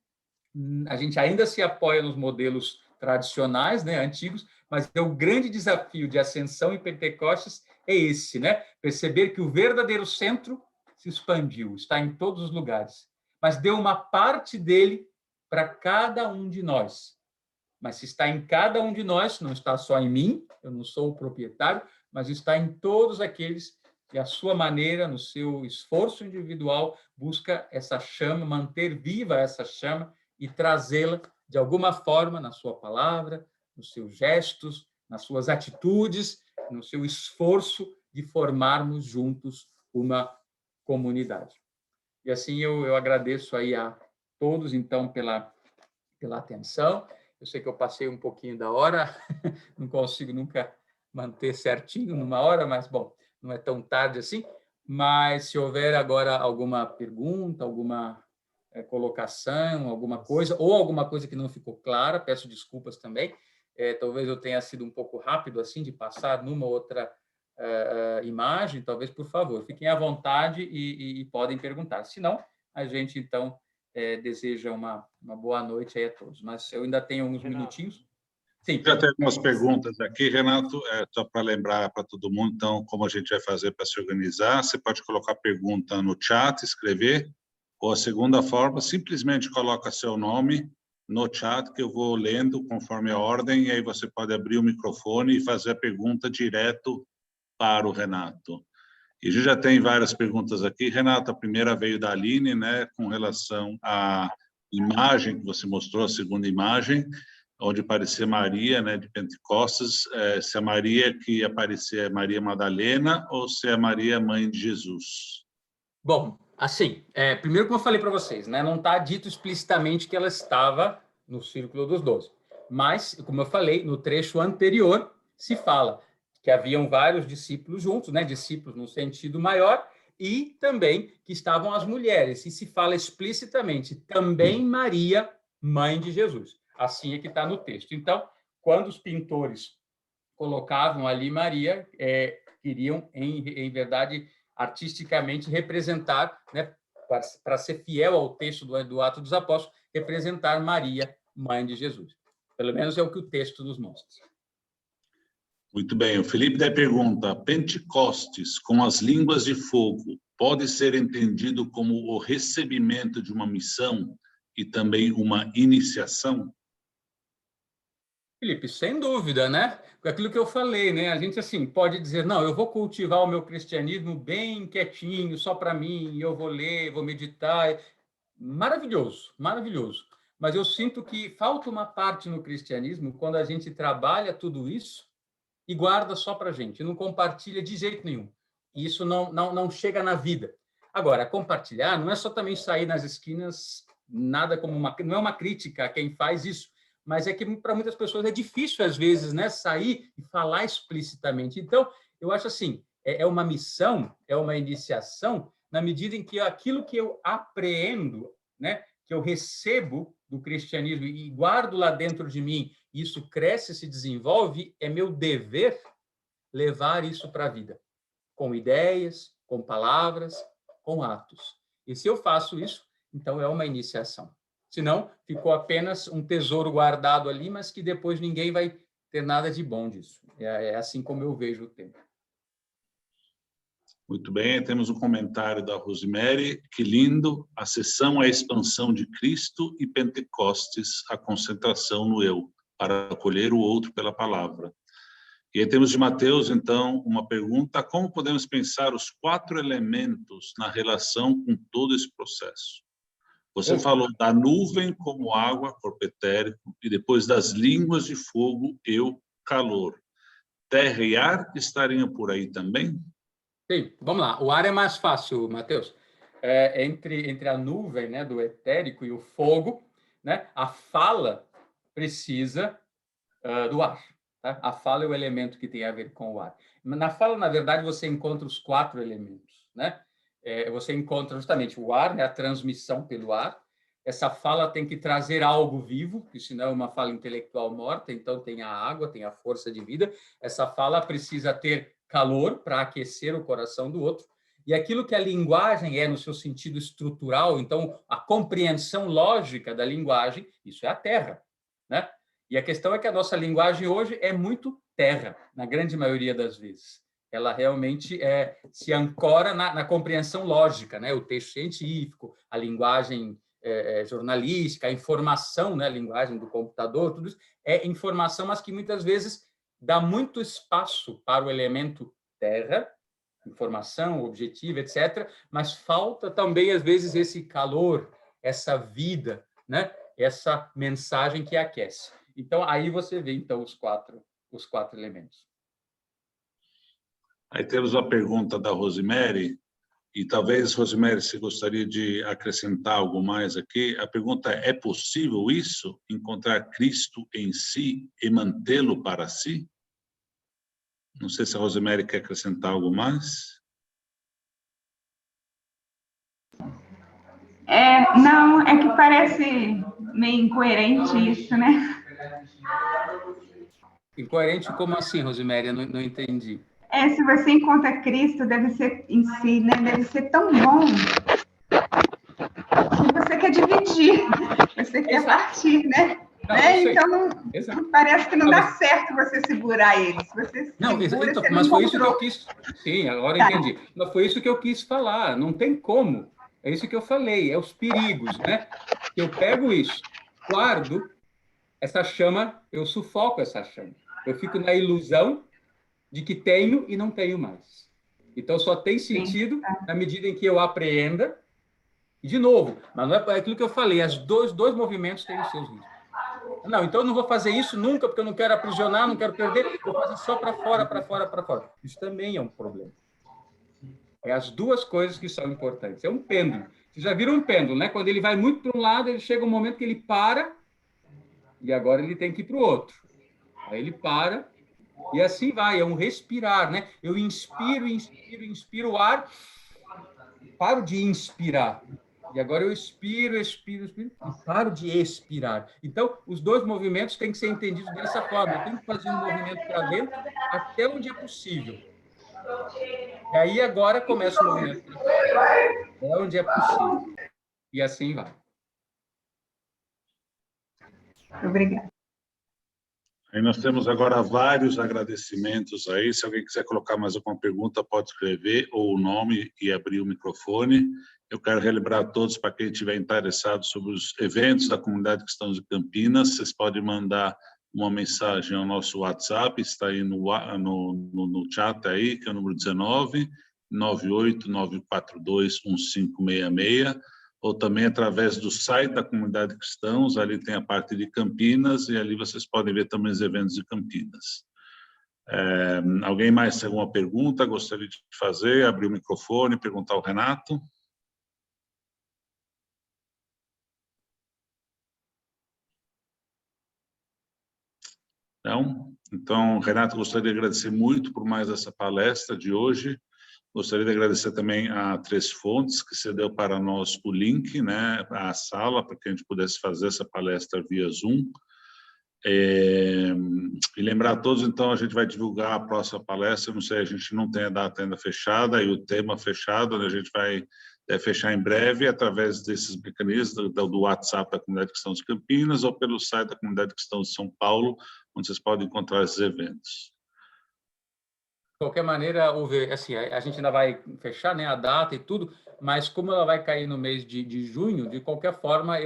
A gente ainda se apoia nos modelos tradicionais, né, antigos, mas o grande desafio de Ascensão e Pentecostes é esse, né? Perceber que o verdadeiro centro se expandiu, está em todos os lugares, mas deu uma parte dele para cada um de nós. Mas se está em cada um de nós, não está só em mim, eu não sou o proprietário, mas está em todos aqueles que, à sua maneira, no seu esforço individual, busca essa chama, manter viva essa chama e trazê-la, de alguma forma, na sua palavra, nos seus gestos, nas suas atitudes, no seu esforço de formarmos juntos uma comunidade. E assim eu agradeço aí a todos, então, pela atenção. Eu sei que eu passei um pouquinho da hora, não consigo nunca manter certinho numa hora, mas, bom, não é tão tarde assim. Mas, se houver agora alguma pergunta, alguma colocação, alguma coisa, ou alguma coisa que não ficou clara, peço desculpas também. Talvez eu tenha sido um pouco rápido, assim, de passar numa outra imagem. Talvez, por favor, fiquem à vontade e podem perguntar. Se não, a gente, então, deseja uma boa noite aí a todos. Mas eu ainda tenho alguns minutinhos. Sim. Já tem algumas perguntas aqui, Renato, só para lembrar para todo mundo, então, como a gente vai fazer para se organizar. Você pode colocar pergunta no chat, escrever, ou a segunda forma, simplesmente coloca seu nome no chat, que eu vou lendo conforme a ordem, e aí você pode abrir o microfone e fazer a pergunta direto para o Renato. E a gente já tem várias perguntas aqui. Renato, a primeira veio da Aline, né, com relação à imagem que você mostrou, a segunda imagem, onde aparecia Maria, né, de Pentecostes, se a Maria que aparecia é Maria Madalena ou se é Maria, mãe de Jesus? Bom, assim, primeiro, como eu falei para vocês, né, não está dito explicitamente que ela estava no Círculo dos 12, mas, como eu falei, no trecho anterior se fala que haviam vários discípulos juntos, né, discípulos no sentido maior, e também que estavam as mulheres, e se fala explicitamente também Maria, mãe de Jesus. Assim é que está no texto. Então, quando os pintores colocavam ali Maria, queriam, em verdade, artisticamente representar, né, para ser fiel ao texto do Atos dos Apóstolos, representar Maria, mãe de Jesus. Pelo menos é o que o texto nos mostra. Muito bem. O Felipe daí pergunta: Pentecostes, com as línguas de fogo, pode ser entendido como o recebimento de uma missão e também uma iniciação? Felipe, sem dúvida, né? Aquilo que eu falei, né? A gente, assim, pode dizer, não, eu vou cultivar o meu cristianismo bem quietinho, só para mim, eu vou ler, vou meditar. Maravilhoso, maravilhoso. Mas eu sinto que falta uma parte no cristianismo quando a gente trabalha tudo isso e guarda só para a gente, não compartilha de jeito nenhum. E isso não chega na vida. Agora, compartilhar não é só também sair nas esquinas, nada como não é uma crítica a quem faz isso, mas é que para muitas pessoas é difícil, às vezes, né, sair e falar explicitamente. Então, eu acho assim, é uma missão, é uma iniciação, na medida em que aquilo que eu apreendo, né, que eu recebo do cristianismo e guardo lá dentro de mim, isso cresce, se desenvolve, é meu dever levar isso para a vida, com ideias, com palavras, com atos. E se eu faço isso, então é uma iniciação. Senão, ficou apenas um tesouro guardado ali, mas que depois ninguém vai ter nada de bom disso. É assim como eu vejo o tempo. Muito bem, temos um comentário da Rosemary. Que lindo, a sessão é a expansão de Cristo e Pentecostes, a concentração no eu, para acolher o outro pela palavra. E aí temos de Mateus, então, uma pergunta: como podemos pensar os 4 elementos na relação com todo esse processo? Você falou da nuvem como água, corpo etérico, e depois das línguas de fogo, eu, calor. Terra e ar estariam por aí também? Sim, vamos lá. O ar é mais fácil, Mateus. Entre a nuvem, né, do etérico e o fogo, né, a fala precisa do ar. Tá? A fala é o elemento que tem a ver com o ar. Na fala, na verdade, você encontra os 4 elementos. Né? Você encontra justamente o ar, né, a transmissão pelo ar. Essa fala tem que trazer algo vivo, porque senão é uma fala intelectual morta, então tem a água, tem a força de vida. Essa fala precisa ter calor para aquecer o coração do outro. E aquilo que a linguagem é no seu sentido estrutural, então a compreensão lógica da linguagem, isso é a terra, né? E a questão é que a nossa linguagem hoje é muito terra, na grande maioria das vezes. Ela realmente se ancora na compreensão lógica, né? O texto científico, a linguagem jornalística, a informação, né? A linguagem do computador, tudo isso é informação, mas que muitas vezes dá muito espaço para o elemento terra, informação, objetivo, etc., mas falta também, às vezes, esse calor, essa vida, né? Essa mensagem que aquece. Então, aí você vê então os quatro elementos. Aí temos uma pergunta da Rosemary, e talvez, Rosemary, se gostaria de acrescentar algo mais aqui. A pergunta é possível isso? Encontrar Cristo em si e mantê-lo para si? Não sei se a Rosemary quer acrescentar algo mais. Não, é que parece meio incoerente isso, né? Incoerente como assim, Rosemary? Eu não entendi. Se você encontra Cristo, deve ser em si, né? Deve ser tão bom que você quer dividir, você quer partir, né? Então, não parece que não dá certo você segurar eles. Você segura, você mas foi isso que eu quis... Sim, agora entendi. Mas foi isso que eu quis falar. Não tem como. É isso que eu falei. É os perigos, né? Eu pego isso, guardo essa chama, eu sufoco essa chama. Eu fico na ilusão de que tenho e não tenho mais. Então, só tem sentido na medida em que eu apreenda. E, de novo, mas não é aquilo que eu falei, os dois movimentos têm os seus riscos. Não, então eu não vou fazer isso nunca, porque eu não quero aprisionar, não quero perder, vou fazer só para fora, para fora, para fora. Isso também é um problema. É as duas coisas que são importantes. É um pêndulo. Vocês já viram um pêndulo, né? Quando ele vai muito para um lado, ele chega um momento que ele para e agora ele tem que ir para o outro. Aí ele para e assim vai. É um respirar, né? Eu inspiro o ar, paro de inspirar. E agora eu expiro, expiro, expiro, e paro de expirar. Então, os dois movimentos têm que ser entendidos dessa forma. Eu tenho que fazer um movimento para dentro até onde é possível. E aí, agora, começa o movimento para fora, até onde é possível. E assim vai. Obrigada. Aí nós temos agora vários agradecimentos aí. Se alguém quiser colocar mais alguma pergunta, pode escrever ou o nome e abrir o microfone. Eu quero relembrar a todos, para quem estiver interessado sobre os eventos da Comunidade Cristãos de Campinas, vocês podem mandar uma mensagem ao nosso WhatsApp, está aí no chat aí, que é o número 19 98942 1566, ou também através do site da Comunidade Cristãos, ali tem a parte de Campinas, e ali vocês podem ver também os eventos de Campinas. Alguém mais tem alguma pergunta? Gostaria de fazer, abrir o microfone, perguntar ao Renato? Não? Então, Renato, gostaria de agradecer muito por mais essa palestra de hoje. Gostaria de agradecer também a Três Fontes, que cedeu para nós o link, né, a sala, para que a gente pudesse fazer essa palestra via Zoom. E lembrar a todos, então, a gente vai divulgar a próxima palestra, não sei, a gente não tem a data ainda fechada e o tema fechado, né, a gente vai fechar em breve através desses mecanismos do WhatsApp da Comunidade Cristã de Campinas ou pelo site da Comunidade Cristã de São Paulo, onde vocês podem encontrar esses eventos. De qualquer maneira, assim, a gente ainda vai fechar, né, a data e tudo, mas como ela vai cair no mês de junho, de qualquer forma,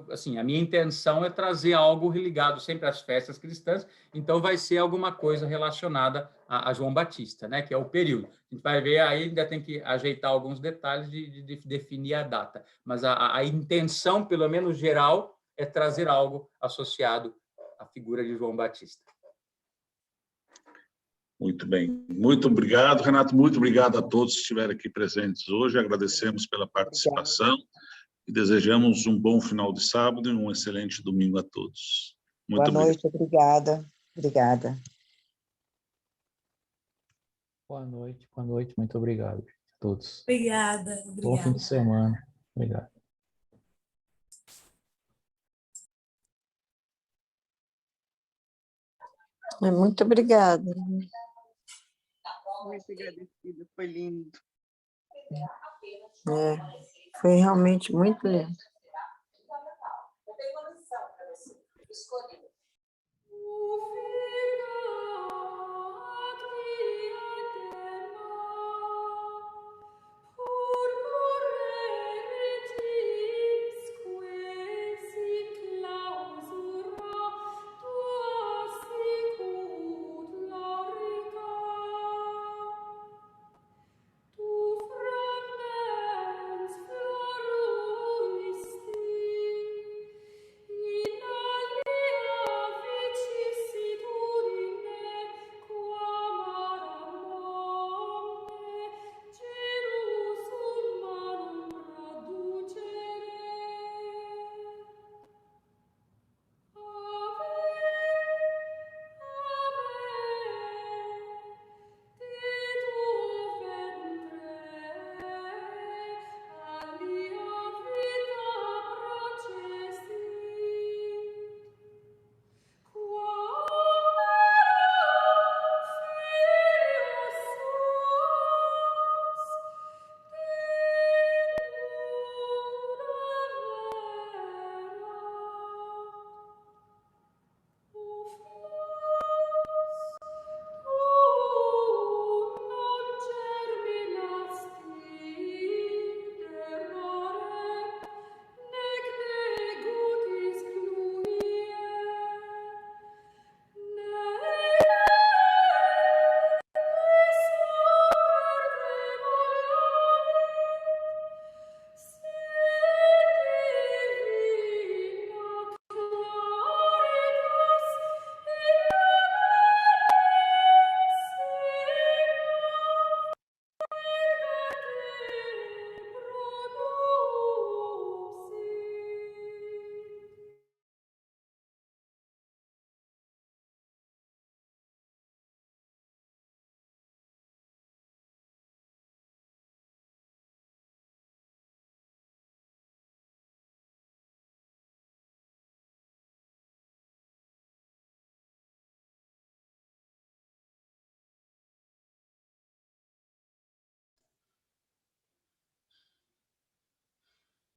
assim, a minha intenção é trazer algo ligado sempre às festas cristãs, então vai ser alguma coisa relacionada a João Batista, né, que é o período. A gente vai ver aí, ainda tem que ajeitar alguns detalhes de definir a data, mas a intenção, pelo menos geral, é trazer algo associado à figura de João Batista. Muito bem. Muito obrigado, Renato. Muito obrigado a todos que estiveram aqui presentes hoje. Agradecemos pela participação e desejamos um bom final de sábado e um excelente domingo a todos. Muito obrigado. Boa noite, obrigada. Obrigada. Boa noite, muito obrigado a todos. Obrigada. Bom fim de semana. Obrigado. Muito obrigada. Muito agradecida, foi lindo. Foi realmente muito lindo. Eu tenho uma missão para você. Escolher.